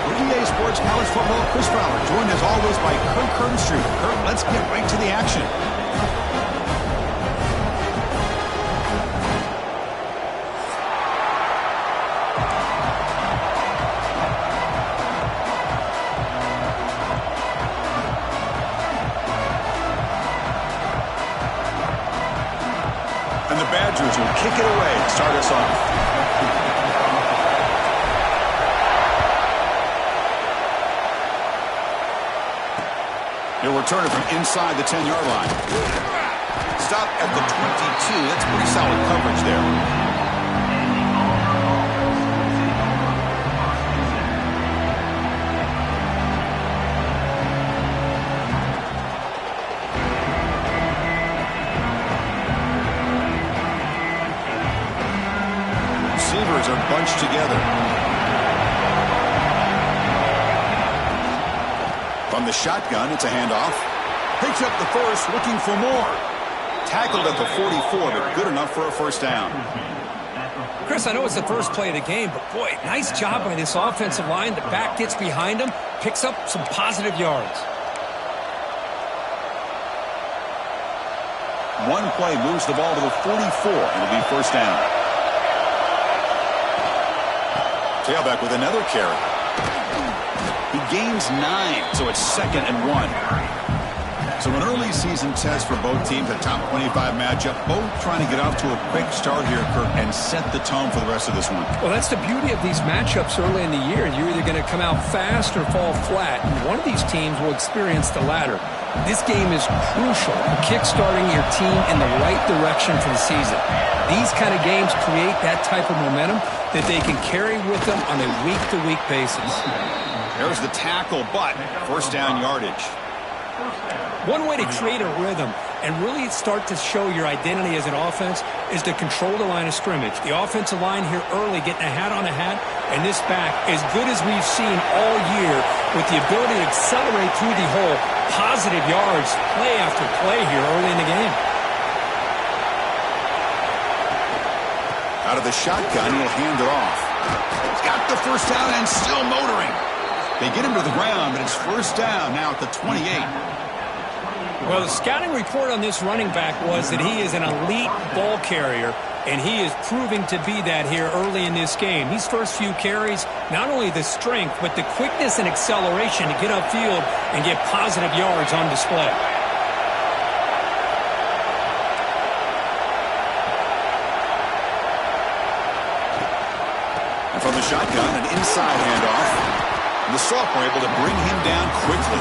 For EA Sports College Football, Chris Fowler, joined as always by Kirk Herbstreit. Kirk, let's get right to the action. And the Badgers will kick it away to start us off. He'll return it from inside the 10-yard line. Stop at the 22. That's pretty solid coverage there. meshed together. From the shotgun, it's a handoff. Picks up the first, looking for more. Tackled at the 44, but good enough for a first down. Chris, I know it's the first play of the game, but boy, nice job by this offensive line. The back gets behind him, picks up some positive yards. One play moves the ball to the 44, and it'll be first down. Tailback with another carry. He gains 9, so it's 2nd and 1. So an early season test for both teams, a top 25 matchup, both trying to get off to a quick start here, Kirk, and set the tone for the rest of this one. Well, that's the beauty of these matchups early in the year. You're either going to come out fast or fall flat, and one of these teams will experience the latter. This game is crucial for kickstarting your team in the right direction for the season. These kind of games create that type of momentum that they can carry with them on a week-to-week basis. There's the tackle, but first down yardage. One way to create a rhythm and really start to show your identity as an offense is to control the line of scrimmage. The offensive line here early getting a hat on a hat, and this back, as good as we've seen all year, with the ability to accelerate through the hole, positive yards, play after play here early in the game. Out of the shotgun, he'll hand it off. He's got the first down and still motoring. They get him to the ground, but it's first down now at the 28. Well, the scouting report on this running back was that he is an elite ball carrier, and he is proving to be that here early in this game. These first few carries, not only the strength, but the quickness and acceleration to get upfield and get positive yards on display. And from the shotgun, an inside handoff. And the sophomore able to bring him down quickly.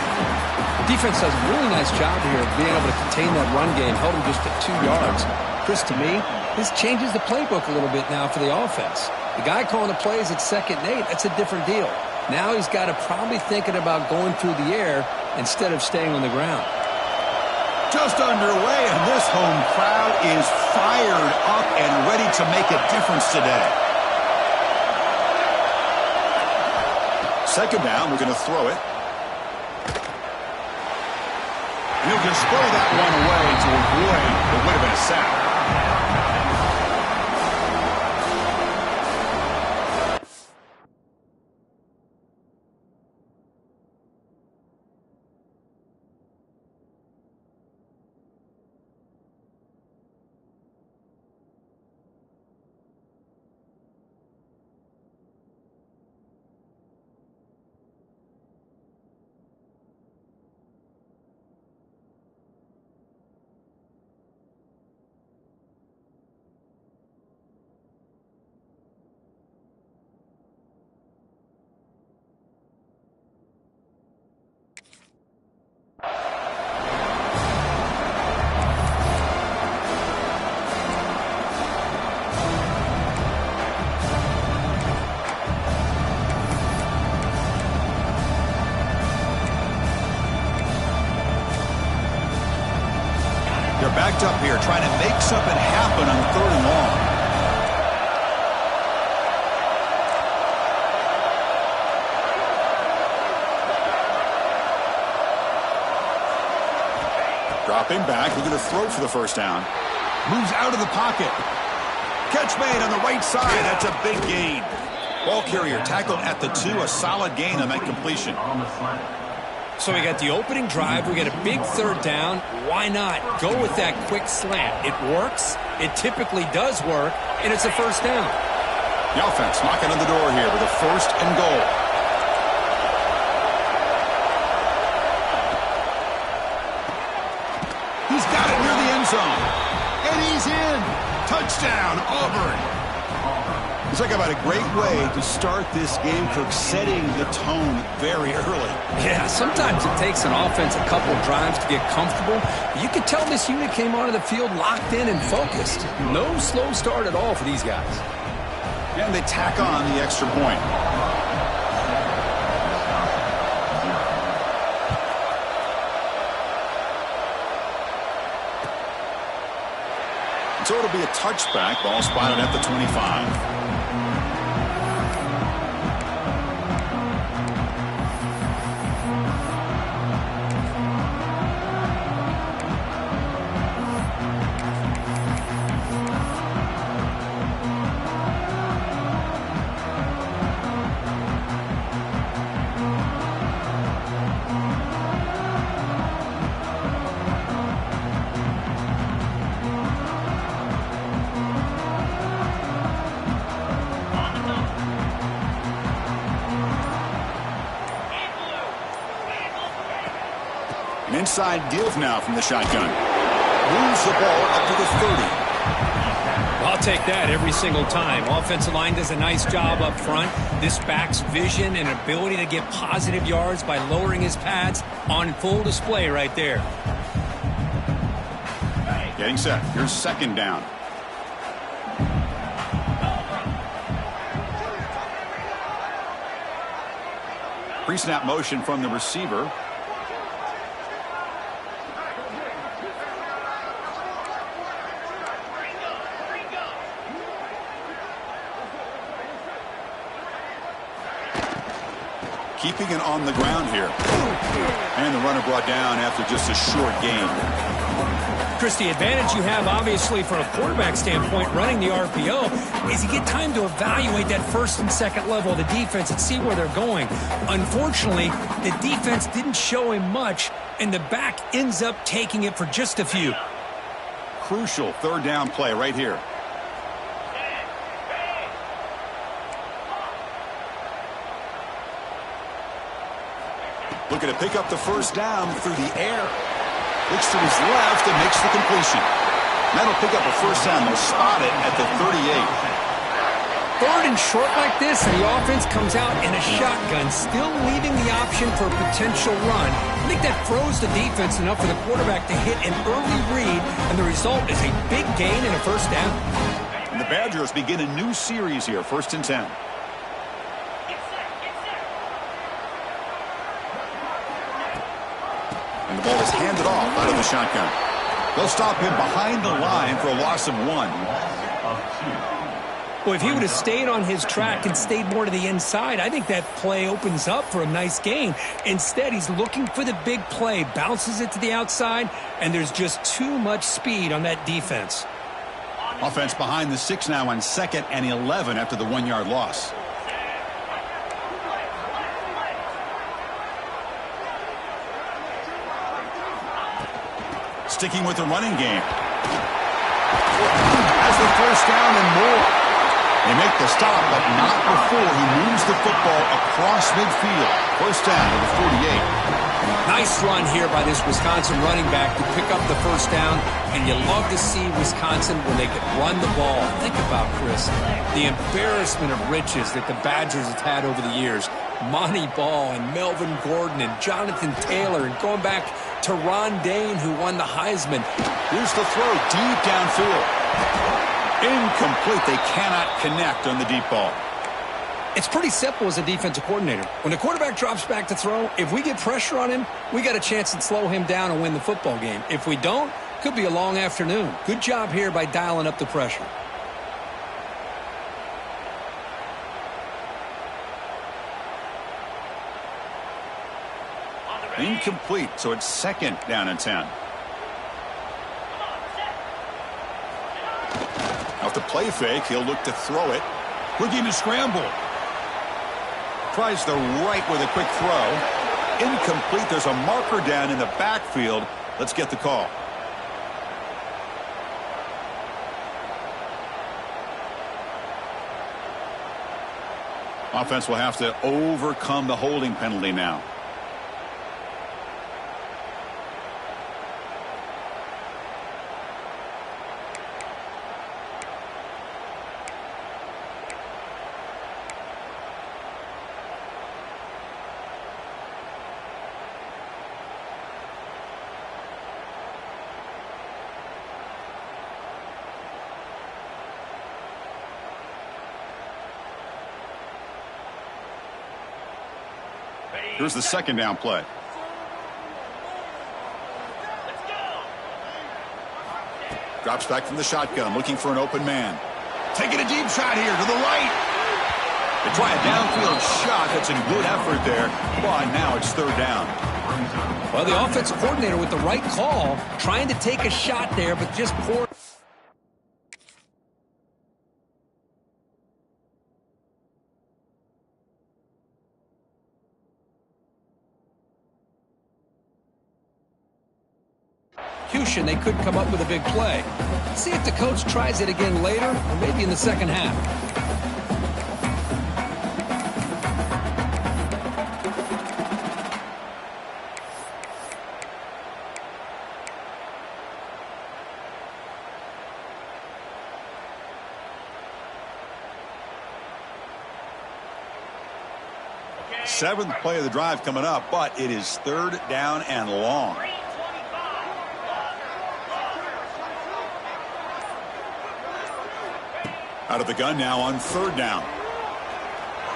Defense does a really nice job here of being able to contain that run game, held him just at 2 yards. Chris, to me, this changes the playbook a little bit now for the offense. The guy calling the plays at 2nd and 8, that's a different deal. Now he's got to probably thinking about going through the air instead of staying on the ground. Just underway, and this home crowd is fired up and ready to make a difference today. 2nd down, we're going to throw it. He'll just throw that one away to avoid what would have been a sack. They're backed up here, trying to make something happen on 3rd and long. Dropping back, looking to throw for the first down. Moves out of the pocket. Catch made on the right side. That's a big gain. Ball carrier tackled at the 2, a solid gain on that completion. So we got the opening drive. We got a big 3rd down. Why not go with that quick slant? It works. It typically does work, and it's a first down. The offense knocking on the door here with a 1st and goal. He's got it near the end zone. And he's in. Touchdown, Auburn. Looks like about a great way to start this game, Kirk, setting the tone very early. Yeah, sometimes it takes an offense a couple of drives to get comfortable. You could tell this unit came onto the field locked in and focused. No slow start at all for these guys. And they tack on the extra point. So it'll be a touchback. Ball spotted at the 25. An inside give now from the shotgun. Moves the ball up to the 30. I'll take that every single time. Offensive line does a nice job up front. This back's vision and ability to get positive yards by lowering his pads on full display right there. Getting set. Here's second down. Pre-snap motion from the receiver. Keeping it on the ground here. And the runner brought down after just a short gain. Chris, the advantage you have, obviously, from a quarterback standpoint, running the RPO, is you get time to evaluate that first and second level of the defense and see where they're going. Unfortunately, the defense didn't show him much, and the back ends up taking it for just a few. Crucial third down play right here. Looking to pick up the first down through the air. Looks to his left and makes the completion. That'll pick up a first down. They'll spot it at the 38. Third and short like this, and the offense comes out in a shotgun, still leaving the option for a potential run. I think that throws the defense enough for the quarterback to hit an early read, and the result is a big gain and a first down. And the Badgers begin a new series here, 1st and 10. And the ball is handed off out of the shotgun. They'll stop him behind the line for a loss of 1. Well, if he would have stayed on his track and stayed more to the inside, I think that play opens up for a nice gain. Instead, he's looking for the big play, bounces it to the outside, and there's just too much speed on that defense. Offense behind the 6 now on 2nd and 11 after the 1-yard loss. Sticking with the running game. Has the first down and more. They make the stop, but not before he moves the football across midfield. First down to the 48. Nice run here by this Wisconsin running back to pick up the first down, and you love to see Wisconsin when they can run the ball. Think about, Chris, the embarrassment of riches that the Badgers have had over the years. Monty Ball and Melvin Gordon and Jonathan Taylor, and going back to Ron Dayne, who won the Heisman. Here's the throw deep downfield. Incomplete. They cannot connect on the deep ball. It's pretty simple as a defensive coordinator. When the quarterback drops back to throw, if we get pressure on him, we got a chance to slow him down and win the football game. If we don't, could be a long afternoon. Good job here by dialing up the pressure. Incomplete, so it's 2nd down and 10. Off the play fake, he'll look to throw it. Looking to scramble. Tries the right with a quick throw. Incomplete. There's a marker down in the backfield. Let's get the call. Offense will have to overcome the holding penalty now. Here's the 2nd down play. Drops back from the shotgun, looking for an open man. Taking a deep shot here to the right. They try a downfield shot. That's a good effort there. But now it's 3rd down. Well, the offensive coordinator with the right call, trying to take a shot there, but just poor. They could come up with a big play. See if the coach tries it again later, or maybe in the second half. Seventh play of the drive coming up, but it is third down and long. Out of the gun now on third down.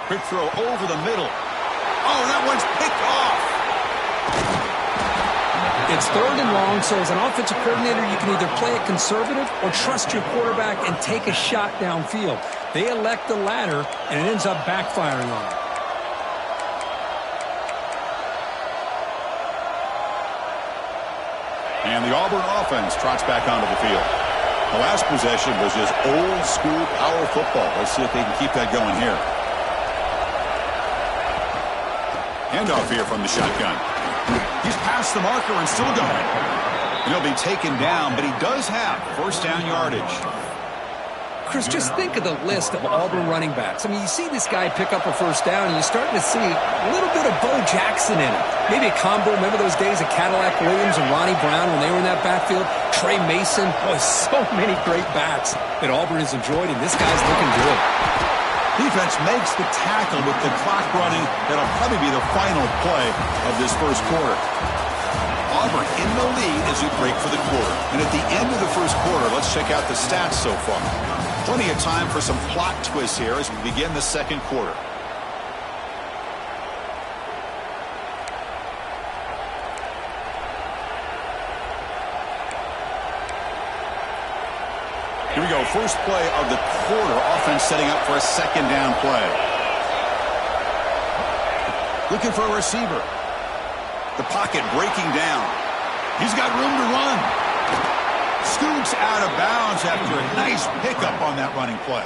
Quick throw over the middle. Oh, that one's picked off. It's third and long, so as an offensive coordinator, you can either play it conservative or trust your quarterback and take a shot downfield. They elect the latter, and it ends up backfiring on them. And the Auburn offense trots back onto the field. The last possession was just old school power football. Let's see if they can keep that going here. Handoff here from the shotgun. He's past the marker and still going. And he'll be taken down, but he does have first down yardage. Chris, just think of the list of Auburn running backs. I mean, you see this guy pick up a first down, and you're starting to see a little bit of Bo Jackson in it. Maybe a combo. Remember those days of Cadillac Williams and Ronnie Brown when they were in that backfield? Trey Mason. Oh, so many great backs that Auburn has enjoyed, and this guy's looking good. Defense makes the tackle with the clock running. That'll probably be the final play of this first quarter. Auburn in the lead as we break for the quarter. And at the end of the first quarter, let's check out the stats so far. Plenty of time for some plot twists here as we begin the second quarter. Here we go. First play of the quarter. Offense setting up for a second down play. Looking for a receiver. The pocket breaking down. He's got room to run. Scoots out of bounds after a nice pickup on that running play.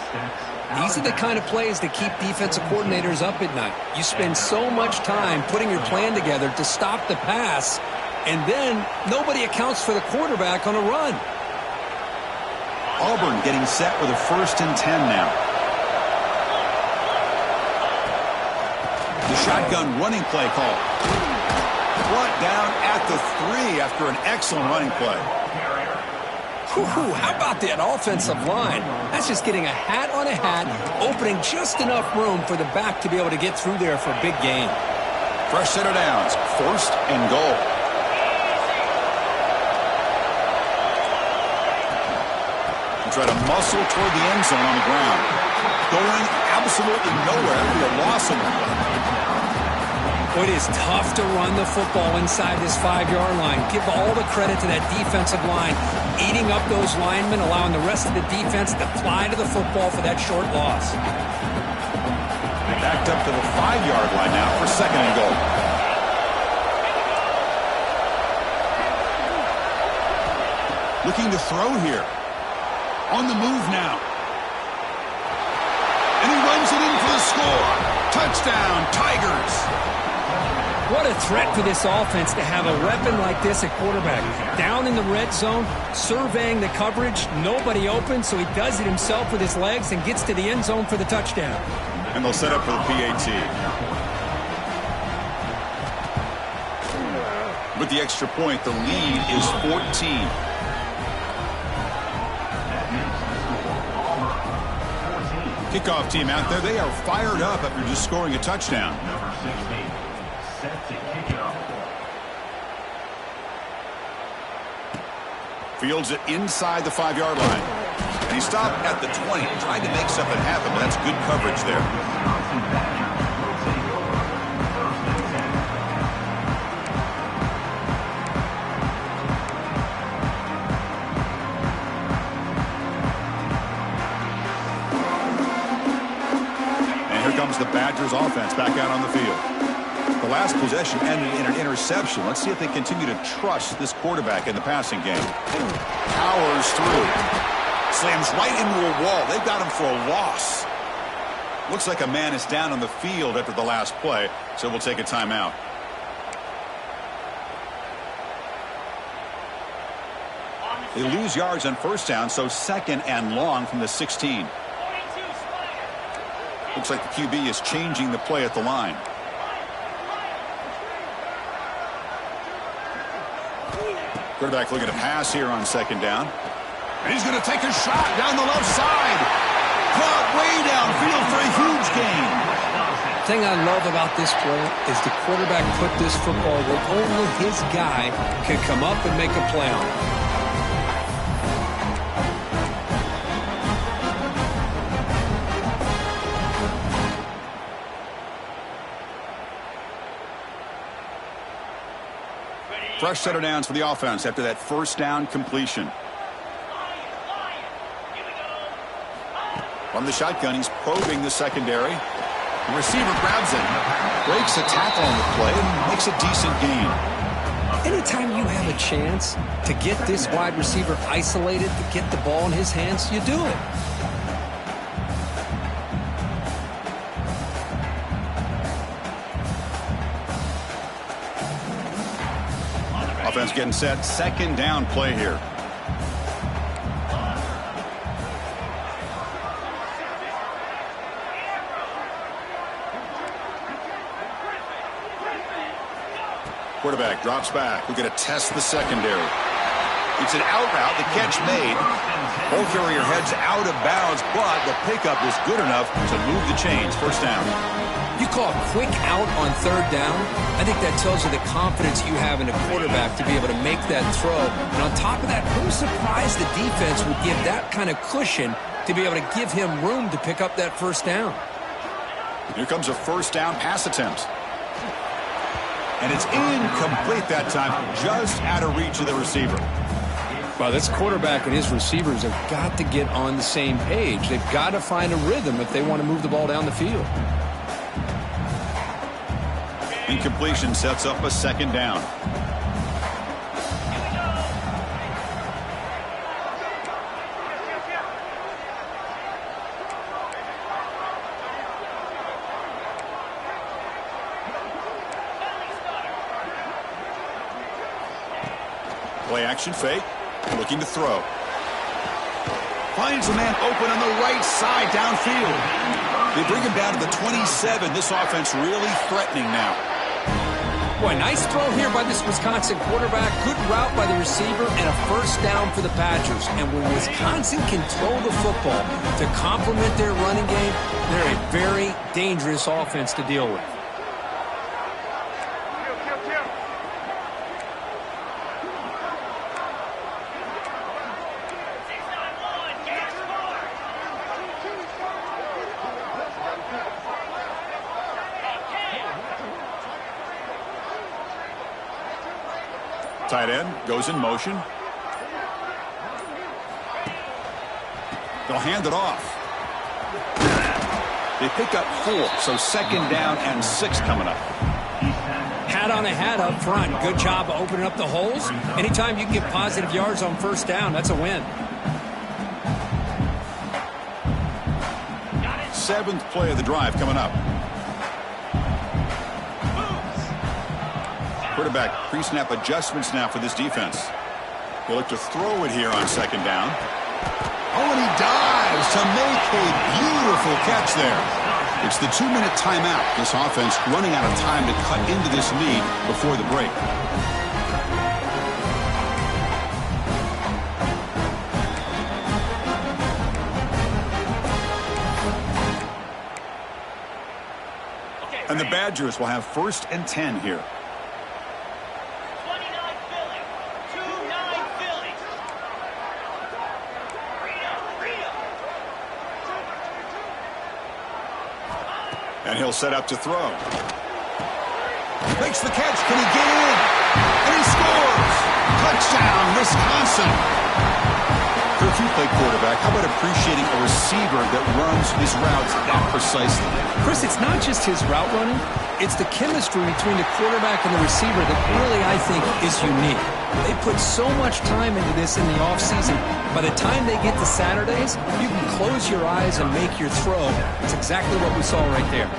These are the kind of plays that keep defensive coordinators up at night. You spend so much time putting your plan together to stop the pass, and then nobody accounts for the quarterback on a run. Auburn getting set with a 1st and 10 now. The shotgun running play call. Brought down at the 3 after an excellent running play. How about that offensive line? That's just getting a hat on a hat, opening just enough room for the back to be able to get through there for a big gain. Fresh set of downs, 1st and goal. Try to muscle toward the end zone on the ground. Going absolutely nowhere. That'll be a loss of the play. It is tough to run the football inside this 5-yard line. Give all the credit to that defensive line, eating up those linemen, allowing the rest of the defense to fly to the football for that short loss. Backed up to the 5-yard line now for 2nd and goal. Looking to throw here. On the move now. And he runs it in for the score. Touchdown, Tigers. What a threat for this offense to have a weapon like this at quarterback. Down in the red zone, surveying the coverage, nobody open, so he does it himself with his legs and gets to the end zone for the touchdown. And they'll set up for the PAT. With the extra point, the lead is 14. Kickoff team out there, they are fired up after just scoring a touchdown. Fields it inside the 5-yard line. And he stopped at the 20, trying to make something happen, but that's good coverage there. The Badgers offense back out on the field. The last possession ended in an interception. Let's see if they continue to trust this quarterback in the passing game. Powers through. Slams right into a wall. They've got him for a loss. Looks like a man is down on the field after the last play, so we'll take a timeout. They lose yards on first down, so 2nd and long from the 16. Looks like the QB is changing the play at the line. Quarterback looking to pass here on 2nd down. And he's going to take a shot down the left side. Caught way downfield for a huge gain. thing I love about this play is the quarterback put this football where only his guy can come up and make a play on it. Fresh set of downs for the offense after that first down completion. From the shotgun, he's probing the secondary. The receiver grabs it, breaks a tackle on the play, and makes a decent gain. Anytime you have a chance to get this wide receiver isolated, to get the ball in his hands, you do it. Offense getting set. Second down play here. Quarterback drops back. We're going to test the secondary. It's an out route. The catch made. Ball carrier heads out of bounds, but the pickup is good enough to move the chains. First down. You call a quick out on third down, I think that tells you the confidence you have in a quarterback to be able to make that throw. And on top of that, who's surprised the defense would give that kind of cushion to be able to give him room to pick up that first down? Here comes a first down pass attempt. And it's incomplete that time, just out of reach of the receiver. Well, this quarterback and his receivers have got to get on the same page. They've got to find a rhythm if they want to move the ball down the field. Incompletion sets up a second down. Play action fake, looking to throw. Finds a man open on the right side downfield. They bring him down to the 27. This offense really threatening now. Boy, nice throw here by this Wisconsin quarterback. Good route by the receiver and a first down for the Badgers. And when Wisconsin can throw the football to complement their running game, they're a very dangerous offense to deal with. Tight end goes in motion. They'll hand it off. They pick up 4, so second down and 6 coming up. Hat on a hat up front. Good job of opening up the holes. Anytime you can get positive yards on first down, that's a win. 7th play of the drive coming up. Quarterback pre-snap adjustments now for this defense. They look to throw it here on second down. Oh, and he dives to make a beautiful catch there. It's the 2-minute timeout. This offense running out of time to cut into this lead before the break. And the Badgers will have 1st and 10 here. And he'll set up to throw. Makes the catch. Can he get in? And he scores! Touchdown, Wisconsin! Coach, you play quarterback. How about appreciating a receiver that runs his routes that precisely? Chris, it's not just his route running. It's the chemistry between the quarterback and the receiver that really, I think, is unique. They put so much time into this in the offseason. By the time they get to Saturdays, you can close your eyes and make your throw. It's exactly what we saw right there.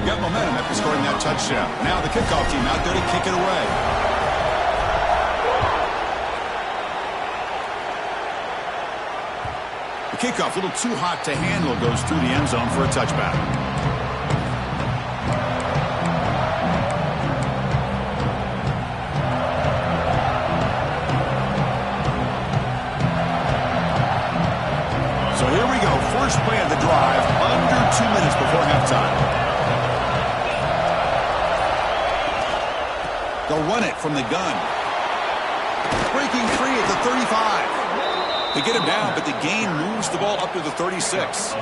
Got momentum after scoring that touchdown. Now the kickoff team out there to kick it away. The kickoff, a little too hot to handle, goes through the end zone for a touchback. So here we go, first play of the drive, under 2 minutes before halftime. They'll run it from the gun. Breaking free at the 35. They get him down, but the gain moves the ball up to the 36.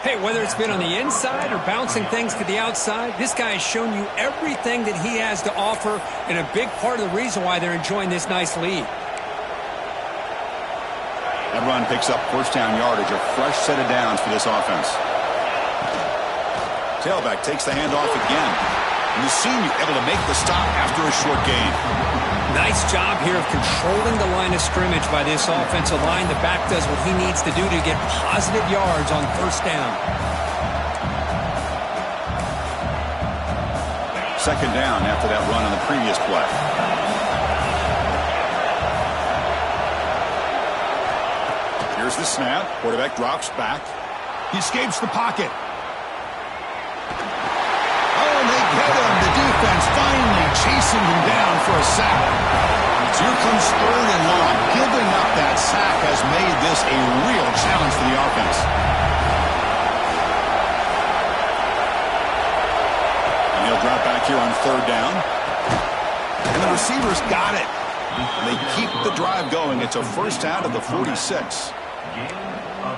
Hey, whether it's been on the inside or bouncing things to the outside, this guy has shown you everything that he has to offer, and a big part of the reason why they're enjoying this nice lead. That run picks up first down yardage, a fresh set of downs for this offense. Tailback takes the handoff again. And the senior able to make the stop after a short gain. Nice job here of controlling the line of scrimmage by this offensive line. The back does what he needs to do to get positive yards on first down. Second down after that run on the previous play. Here's the snap. Quarterback drops back. He escapes the pocket. Oh, they get him. The defense finally chasing him down for a sack. So here comes third and long. Giving up that sack has made this a real challenge for the offense. And he'll drop back here on third down. And the receivers got it. They keep the drive going. It's a first down at the 46.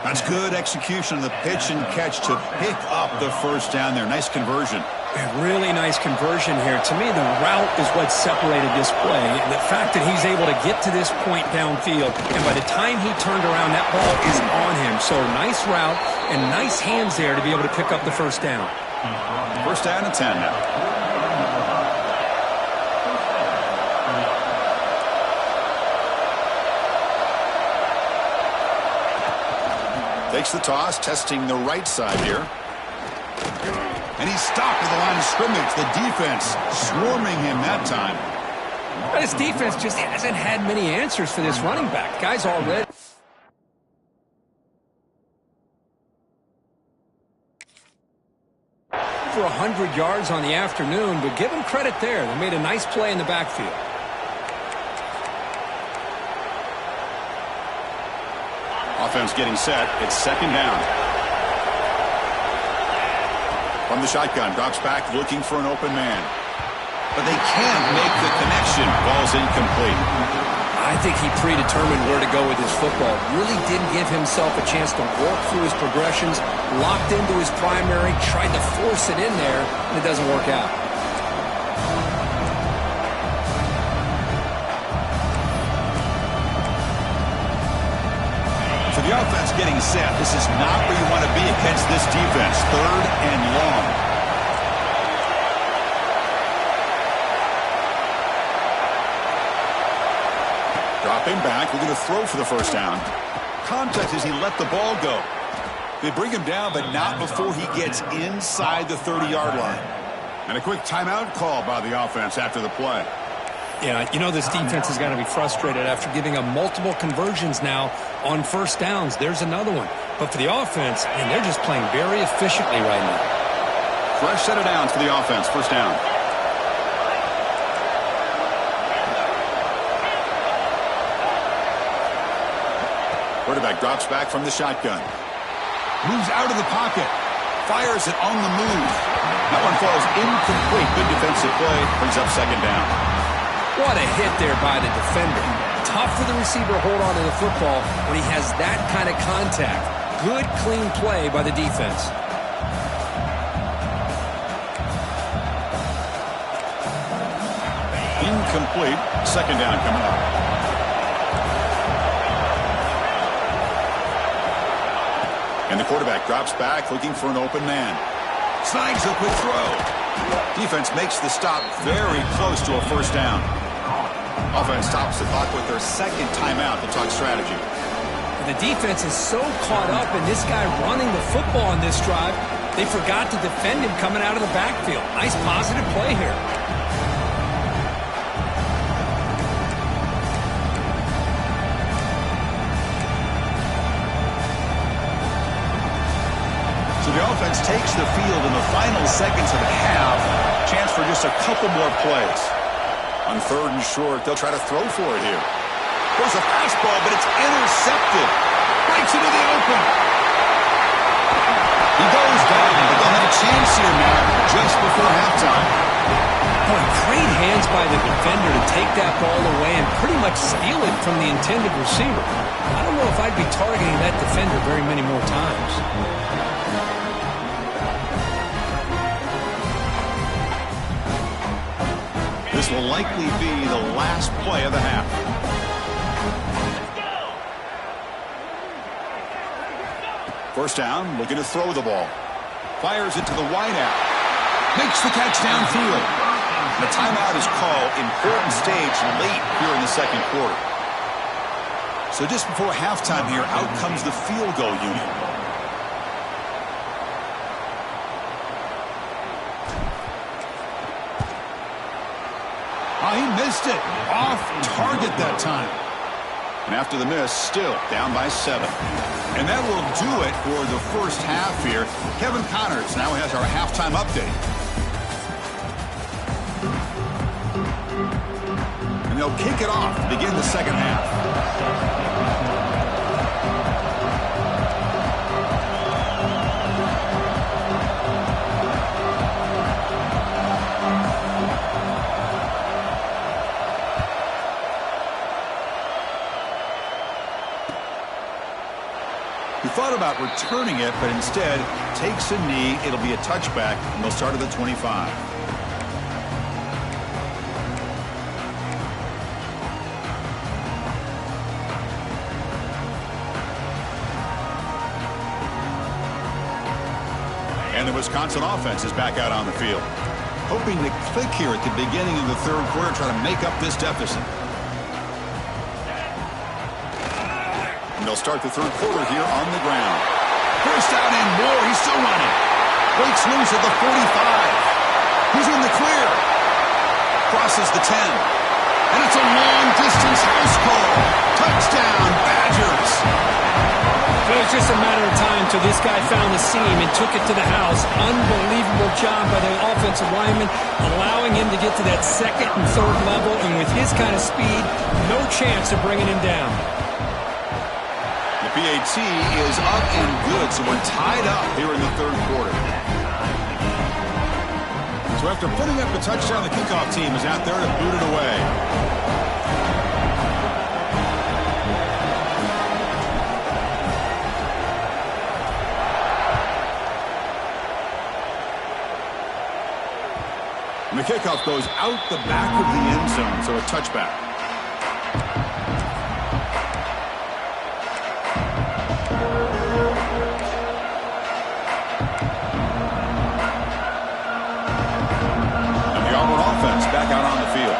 That's good execution of the pitch and catch to pick up the first down there. Nice conversion. A really nice conversion here. To me, the route is what separated this play. And the fact that he's able to get to this point downfield, and by the time he turned around, that ball is on him. So nice route and nice hands there to be able to pick up the first down. First down and 10 now. Takes the toss, testing the right side here. And he's stopped at the line of scrimmage. The defense swarming him that time. But his defense just hasn't had many answers for this running back. Guys already. For 100 yards on the afternoon, but give them credit there. They made a nice play in the backfield. Offense getting set. It's second down. From the shotgun, drops back looking for an open man. But they can't make the connection. Ball's incomplete. I think he predetermined where to go with his football. Really didn't give himself a chance to work through his progressions. Locked into his primary, tried to force it in there, and it doesn't work out. So the offense getting set. This is not where you want to be against this defense. Third and long. Dropping back. We're going to throw for the first down. Context is he let the ball go. They bring him down, but not before he gets inside the 30-yard line. And a quick timeout call by the offense after the play. Yeah, you know this defense has got to be frustrated after giving up multiple conversions now on first downs. There's another one. But for the offense, and they're just playing very efficiently right now. Fresh set of downs for the offense. First down. Quarterback drops back from the shotgun. Moves out of the pocket. Fires it on the move. That one falls incomplete. Good defensive play. Brings up second down. What a hit there by the defender. Tough for the receiver to hold on to the football when he has that kind of contact. Good, clean play by the defense. Incomplete. Second down coming up. And the quarterback drops back looking for an open man. Snags a quick throw. Defense makes the stop very close to a first down. Offense stops the clock with their second timeout to talk strategy. The defense is so caught up in this guy running the football on this drive, they forgot to defend him coming out of the backfield. Nice positive play here. So the offense takes the field in the final seconds of the half. Chance for just a couple more plays. On third and short, they'll try to throw for it here. There's a fastball, but it's intercepted. Breaks into the open. He goes down, but they'll have a chance here now just before halftime. Boy, great hands by the defender to take that ball away and pretty much steal it from the intended receiver. I don't know if I'd be targeting that defender very many more times. This will likely be the last play of the half. First down, looking to throw the ball. Fires it to the wideout. Makes the catch downfield. The timeout is called. Important stage late here in the second quarter. So just before halftime here, out comes the field goal unit. Oh, he missed it. Off target that time. And after the miss, still down by 7. And that will do it for the first half here. Kevin Connors now has our halftime update. And they'll kick it off to begin the second half. He thought about returning it, but instead takes a knee. It'll be a touchback, and they'll start at the 25. And the Wisconsin offense is back out on the field, hoping to click here at the beginning of the third quarter, try to make up this deficit. And they'll start the third quarter here on the ground. First down and more. He's still running. Breaks loose at the 45. He's in the clear. Crosses the 10. And it's a long-distance house call. Touchdown, Badgers. It was just a matter of time till this guy found the seam and took it to the house. Unbelievable job by the offensive lineman, allowing him to get to that second and third level. And with his kind of speed, no chance of bringing him down. PAT is up and good, so we're tied up here in the third quarter. So after putting up a touchdown, the kickoff team is out there to boot it away. And the kickoff goes out the back of the end zone, so a touchback. Back out on the field.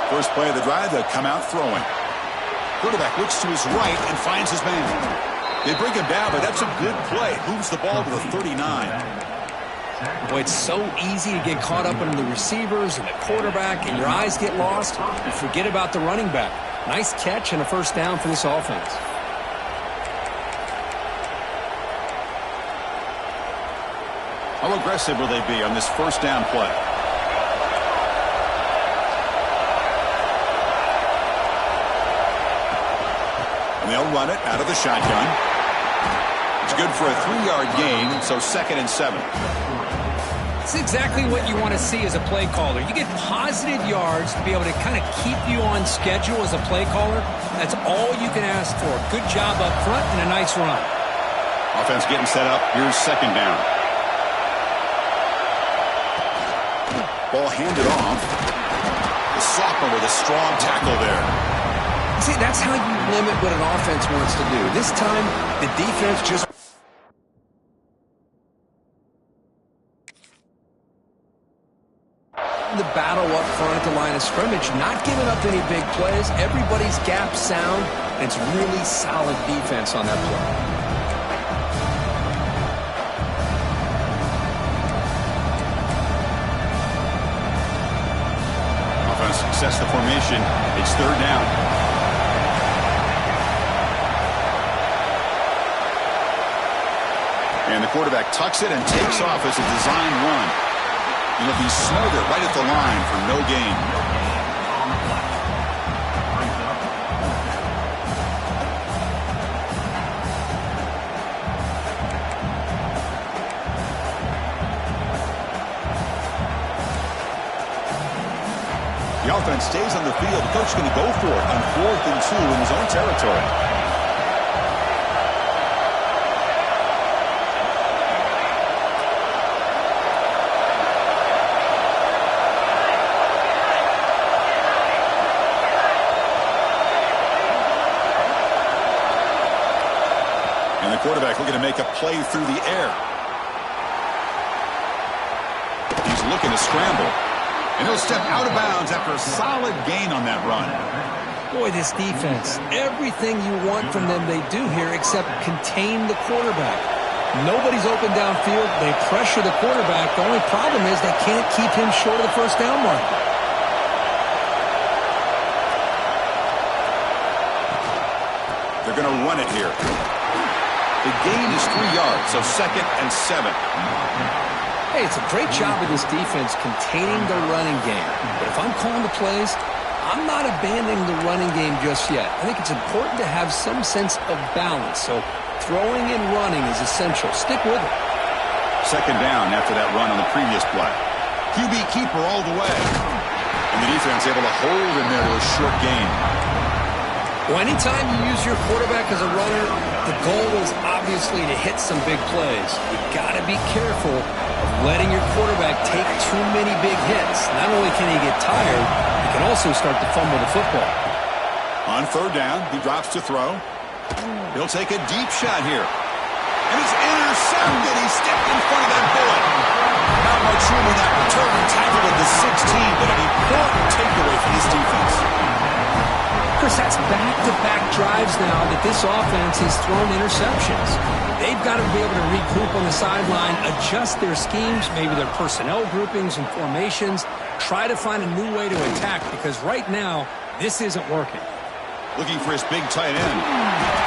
First play of the drive, they'll come out throwing. Quarterback looks to his right and finds his man. They bring him down, but that's a good play. Moves the ball to the 39. Boy, it's so easy to get caught up in the receivers and the quarterback, and your eyes get lost. You forget about the running back. Nice catch and a first down for this offense. How aggressive will they be on this first down play? And they'll run it out of the shotgun. It's good for a 3-yard gain, so 2nd and 7. It's exactly what you want to see as a play caller. You get positive yards to be able to kind of keep you on schedule as a play caller. That's all you can ask for. Good job up front and a nice run. Offense getting set up. Here's second down. Ball handed off. The sophomore with a strong tackle there. See, that's how you limit what an offense wants to do. This time, the defense just... The battle up front at the line of scrimmage, not giving up any big plays. Everybody's gap sound, and it's really solid defense on that play. Success the formation. It's third down. And the quarterback tucks it and takes off as a design run. And he'll be smothered right at the line for no gain. The offense stays on the field. The coach is going to go for it on 4th and 2 in his own territory. And the quarterback looking to make a play through the air. He's looking to scramble. And he'll step out of bounds after a solid gain on that run. Boy, this defense, everything you want from them they do here except contain the quarterback. Nobody's open downfield. They pressure the quarterback. The only problem is they can't keep him short of the first down mark. They're going to run it here. The gain is 3 yards, so 2nd and 7. Hey, it's a great job of this defense containing the running game. But if I'm calling the plays, I'm not abandoning the running game just yet. I think it's important to have some sense of balance. So throwing and running is essential. Stick with it. 2nd down after that run on the previous play. QB keeper all the way. And the defense able to hold him there to a short gain. Well, anytime you use your quarterback as a runner, the goal is obviously to hit some big plays. You've got to be careful of letting your quarterback take too many big hits. Not only can he get tired, he can also start to fumble the football. On 3rd down, he drops to throw. He'll take a deep shot here. And it's intercepted. He stepped in front of that bullet. Not much room in that return. Tackled at the 16, but an important takeaway for this defense. Chris, that's back-to-back drives now that this offense has thrown interceptions. They've got to be able to regroup on the sideline, adjust their schemes, maybe their personnel groupings and formations, try to find a new way to attack, because right now, this isn't working. Looking for his big tight end.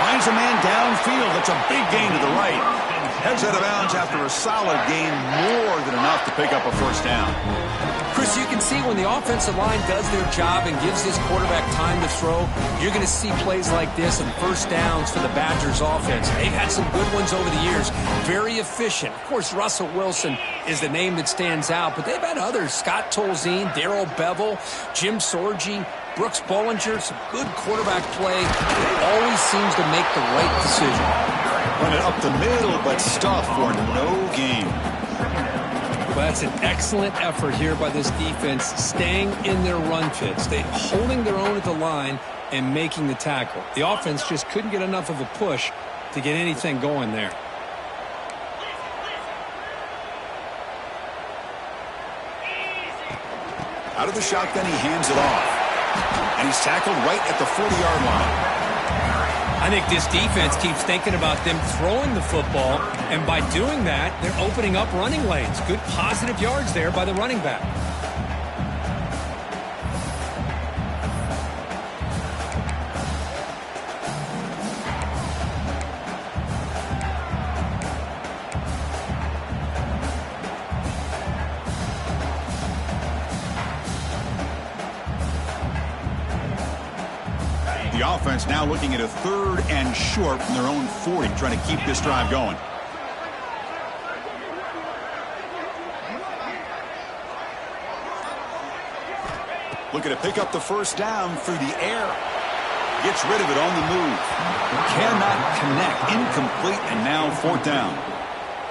Finds a man downfield. That's a big gain to the right. Heads out of bounds after a solid gain, more than enough to pick up a first down. Chris, you can see when the offensive line does their job and gives this quarterback time to throw, you're going to see plays like this and first downs for the Badgers offense. They've had some good ones over the years. Very efficient. Of course, Russell Wilson is the name that stands out, but they've had others. Scott Tolzien, Darrell Bevel, Jim Sorgi, Brooks Bollinger, some good quarterback play. Always seems to make the right decision. Run it up the middle, but stuff for no gain. Well, that's an excellent effort here by this defense, staying in their run fits. They're holding their own at the line and making the tackle. The offense just couldn't get enough of a push to get anything going there. Out of the shotgun, he hands it off. And he's tackled right at the 40-yard line. I think this defense keeps thinking about them throwing the football, and by doing that, they're opening up running lanes. Good positive yards there by the running back. The offense now looking at a 3rd and short from their own 40, trying to keep this drive going. Looking to pick up the first down through the air. Gets rid of it on the move. Cannot connect. Incomplete, and now 4th down.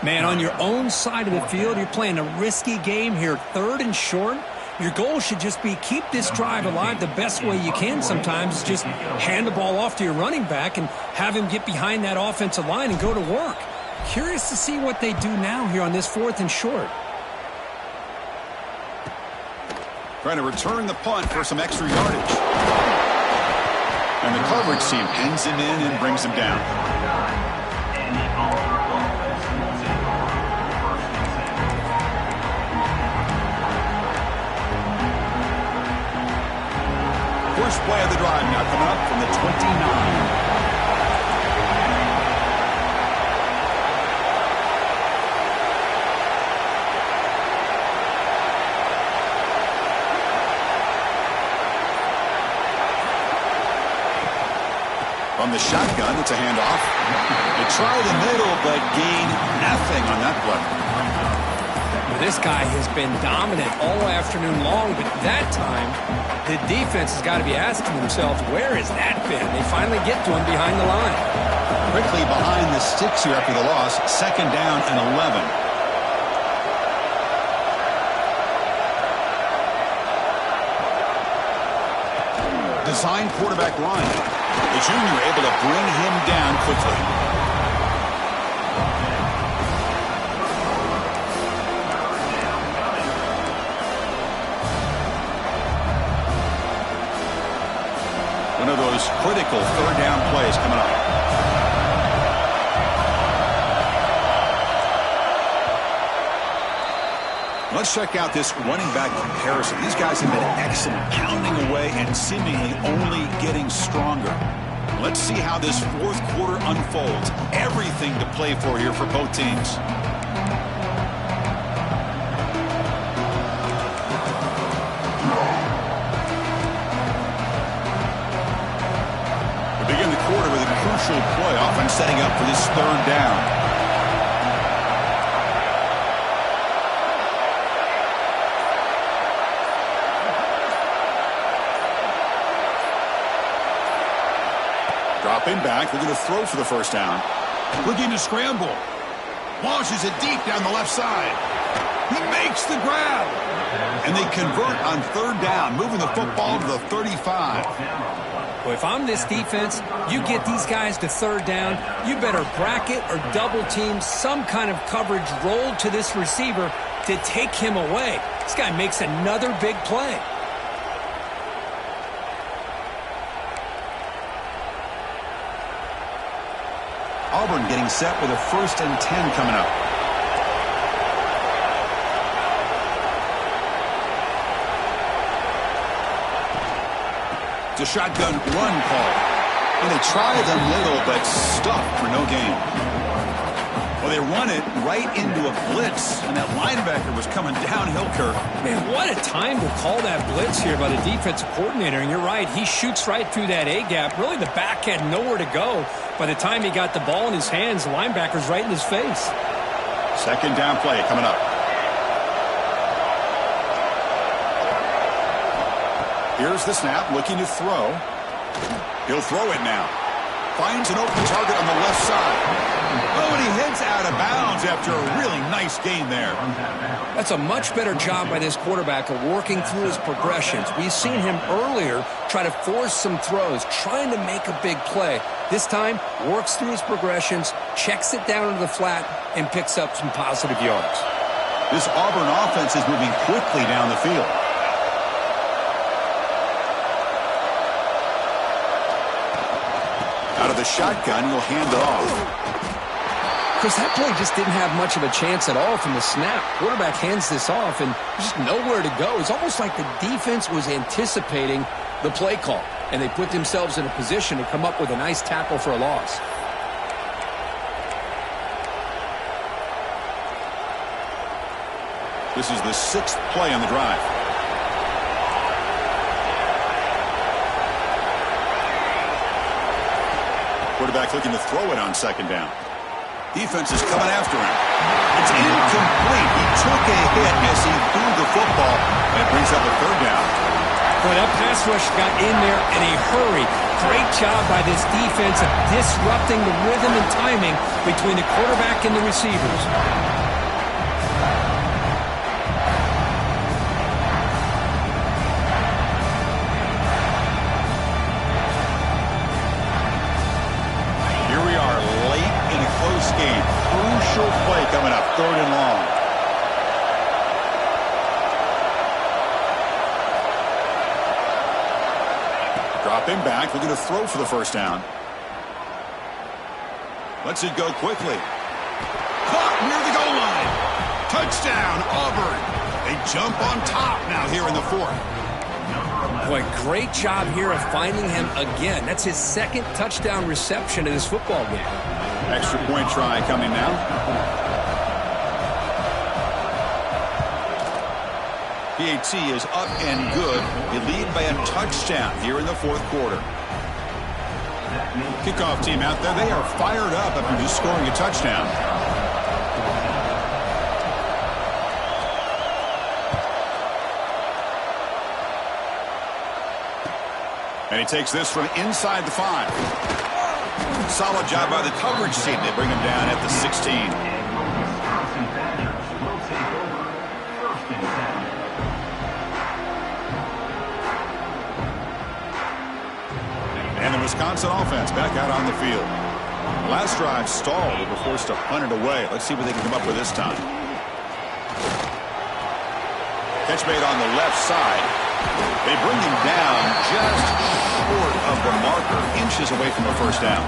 Man, on your own side of the field, you're playing a risky game here. 3rd and short. Your goal should just be keep this drive alive the best way you can sometimes. Just hand the ball off to your running back and have him get behind that offensive line and go to work. Curious to see what they do now here on this 4th and short. Trying to return the punt for some extra yardage. And the coverage team pins him in and brings him down. First play of the drive now coming up from the 29. From the shotgun, it's a handoff. They try the middle, but gain nothing on that play. This guy has been dominant all afternoon long, but that time, the defense has got to be asking themselves, where has that been? They finally get to him behind the line. Quickly behind the sticks here after the loss. 2nd down and 11. Design quarterback line. The junior able to bring him down quickly. One of those critical 3rd down plays coming up. Let's check out this running back comparison. These guys have been excellent, pounding away and seemingly only getting stronger. Let's see how this 4th quarter unfolds. Everything to play for here for both teams. We begin the quarter with a crucial play, often setting up for this 3rd down. Dropping back, they're going to throw for the 1st down. Looking to scramble. Launches it deep down the left side. He makes the grab. And they convert on 3rd down, moving the football to the 35. Well, if I'm this defense, you get these guys to 3rd down, you better bracket or double team some kind of coverage rolled to this receiver to take him away. This guy makes another big play. Auburn getting set with a 1st and 10 coming up. It's a shotgun run call. And they try them little, but stuffed for no gain. Well, they run it right into a blitz, and that linebacker was coming downhill, Kirk. Man, what a time to call that blitz here by the defensive coordinator. And you're right, he shoots right through that A-gap. Really, the back had nowhere to go. By the time he got the ball in his hands, the linebacker's right in his face. 2nd down play coming up. Here's the snap, looking to throw. He'll throw it now. Finds an open target on the left side. Oh, and he heads out of bounds after a really nice gain there. That's a much better job by this quarterback of working through his progressions. We've seen him earlier try to force some throws, trying to make a big play. This time, works through his progressions, checks it down into the flat, and picks up some positive yards. This Auburn offense is moving quickly down the field. Out of the shotgun, he'll hand it off. Chris, that play just didn't have much of a chance at all from the snap. Quarterback hands this off, and there's just nowhere to go. It's almost like the defense was anticipating the play call, and they put themselves in a position to come up with a nice tackle for a loss. This is the 6th play on the drive. Quarterback looking to throw it on 2nd down. Defense is coming after him. It's incomplete. He took a hit as he threw the football, and it brings up a 3rd down. Boy, that pass rush got in there in a hurry. Great job by this defense of disrupting the rhythm and timing between the quarterback and the receivers. Game. Crucial play coming up, 3rd and long. Dropping back, looking to throw for the 1st down. Lets it go quickly. Caught near the goal line. Touchdown, Auburn. They jump on top now here in the 4th. Boy, great job here of finding him again. That's his 2nd touchdown reception in this football game. Extra point try coming now. PAT is up and good. They lead by a touchdown here in the 4th quarter. Kickoff team out there, they are fired up after just scoring a touchdown. And he takes this from inside the 5. Solid job by the coverage team. They bring him down at the 16. And the Wisconsin offense back out on the field. Last drive stalled. They were forced to punt it away. Let's see what they can come up with this time. Catch made on the left side. They bring him down just short of the marker, inches away from a first down.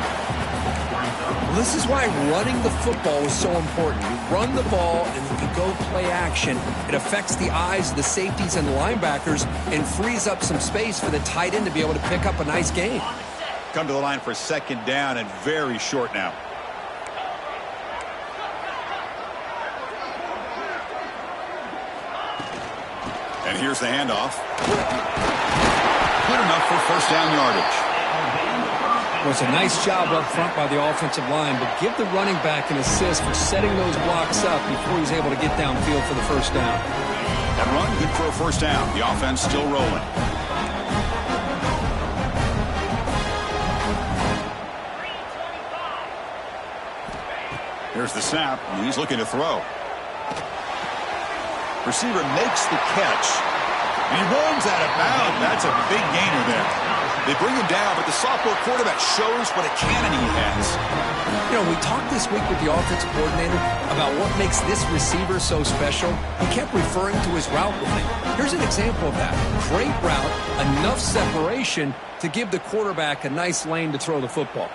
Well, this is why running the football is so important. You run the ball and you go play action. It affects the eyes of the safeties and the linebackers and frees up some space for the tight end to be able to pick up a nice gain. Come to the line for second down and very short now. And here's the handoff. Good enough for first down yardage. Well, it's a nice job up front by the offensive line, but give the running back an assist for setting those blocks up before he's able to get downfield for the first down. That run, good for a first down. The offense still rolling. Here's the snap. He's looking to throw. Receiver makes the catch. And he runs out of bounds. That's a big gainer there. They bring him down, but the sophomore quarterback shows what a cannon he has. You know, we talked this week with the offensive coordinator about what makes this receiver so special. He kept referring to his route running. Here's an example of that. Great route, enough separation to give the quarterback a nice lane to throw the football.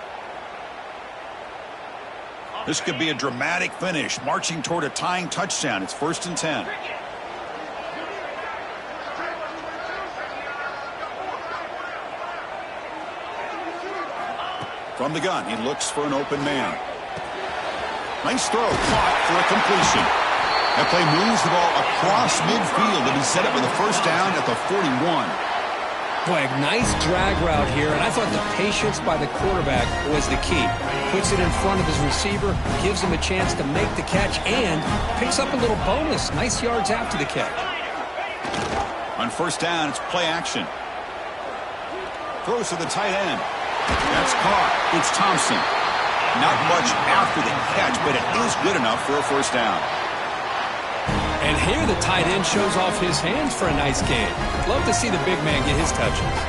This could be a dramatic finish, marching toward a tying touchdown. It's 1st and 10. From the gun, he looks for an open man. Nice throw, caught for a completion. That play moves the ball across midfield and he set up with a first down at the 41. Boy, a nice drag route here, and I thought the patience by the quarterback was the key. Puts it in front of his receiver, gives him a chance to make the catch, and picks up a little bonus. Nice yards after the catch. On first down, it's play action. Throws to the tight end. That's caught. It's Thompson. Not much after the catch, but it is good enough for a first down. And here the tight end shows off his hands for a nice gain. Love to see the big man get his touches.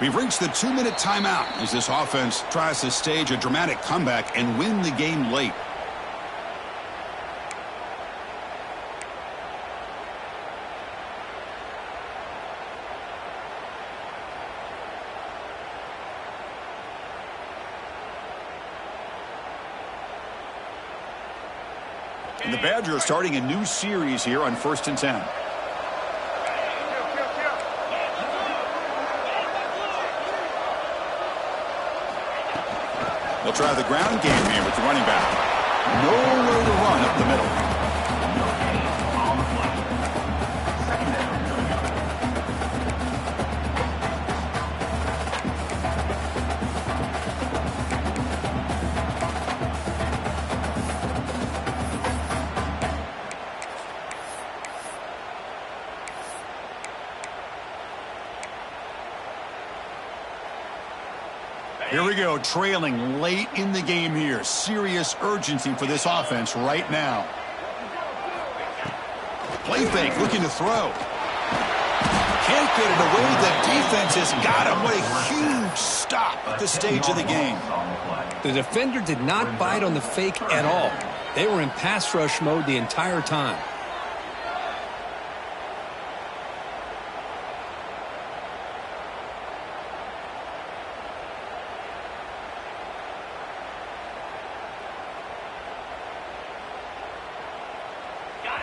We've reached the 2-minute timeout as this offense tries to stage a dramatic comeback and win the game late. And the Badgers are starting a new series here on 1st and 10. They'll try the ground game here with the running back. Nowhere to run up the middle. Here we go, trailing late in the game here. Serious urgency for this offense right now. Play fake, looking to throw. Can't get it away. The defense has got him. What a huge stop at this stage of the game. The defender did not bite on the fake at all. They were in pass rush mode the entire time.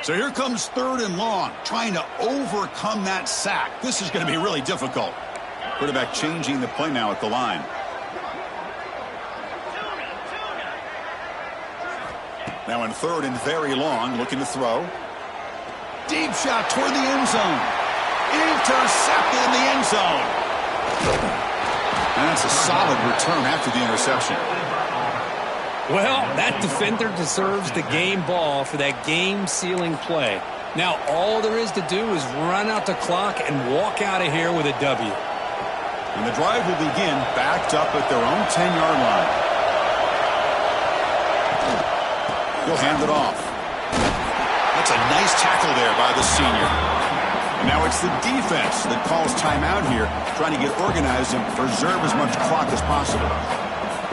So here comes 3rd and long, trying to overcome that sack. This is going to be really difficult. Quarterback changing the play now at the line. Now in 3rd and very long, looking to throw. Deep shot toward the end zone. Intercepted in the end zone. And that's a solid return after the interception. Well, that defender deserves the game ball for that game-sealing play. Now, all there is to do is run out the clock and walk out of here with a W. And the drive will begin backed up at their own 10-yard line. He'll hand it off. That's a nice tackle there by the senior. And now it's the defense that calls timeout here, trying to get organized and preserve as much clock as possible.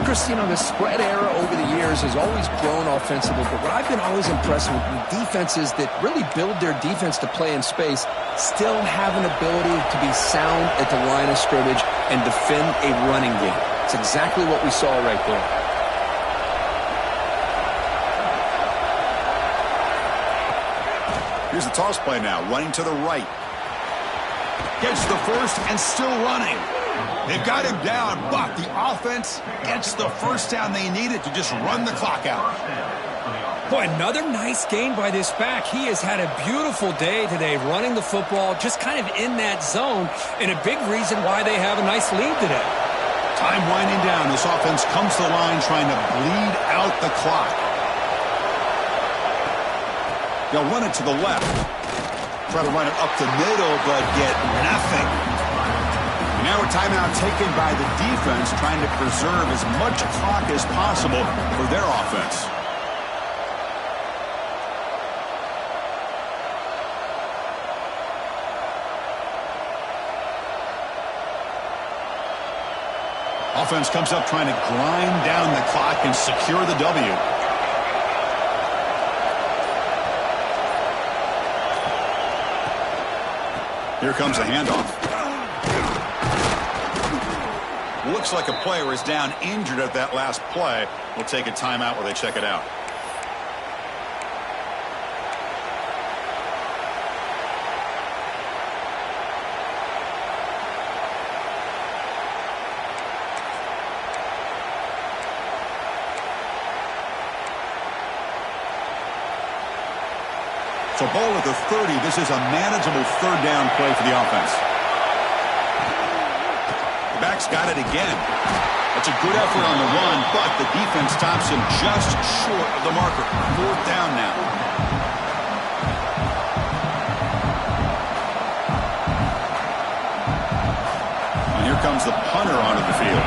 Chris, you know, the spread era over the years has always grown offensively, but what I've been always impressed with defenses that really build their defense to play in space still have an ability to be sound at the line of scrimmage and defend a running game. It's exactly what we saw right there. Here's the toss play now, running to the right. Gets the first and still running. They've got him down, but the offense gets the first down they needed to just run the clock out. Boy, another nice gain by this back. He has had a beautiful day today running the football, just kind of in that zone, and a big reason why they have a nice lead today. Time winding down. This offense comes to the line trying to bleed out the clock. They'll run it to the left. Try to run it up the middle, but get nothing. Now a timeout taken by the defense, trying to preserve as much clock as possible for their offense. Offense comes up trying to grind down the clock and secure the W. Here comes the handoff. Looks like a player is down injured at that last play. We'll take a timeout while they check it out. So ball at the 30. This is a manageable third down play for the offense. The back's got it again. That's a good effort on the run, but the defense stops him just short of the marker. Fourth down now. And here comes the punter onto the field.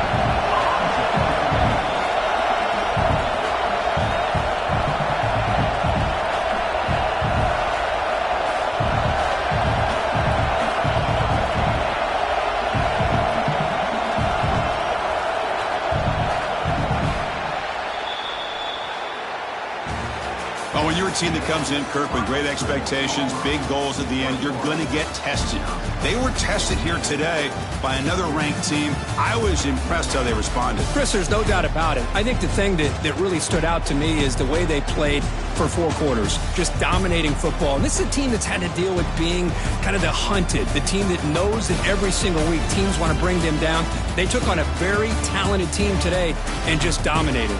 When you're a team that comes in, Kirk, with great expectations, big goals at the end, you're going to get tested. They were tested here today by another ranked team. I was impressed how they responded. Chris, there's no doubt about it. I think the thing that really stood out to me is the way they played for 4 quarters, just dominating football. And this is a team that's had to deal with being kind of the hunted, the team that knows that every single week teams want to bring them down. They took on a very talented team today and just dominated.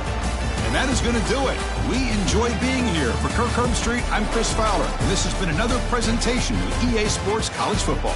And that is going to do it. We enjoy being here. For Kirk Herbstreit, I'm Chris Fowler. And this has been another presentation of EA Sports College Football.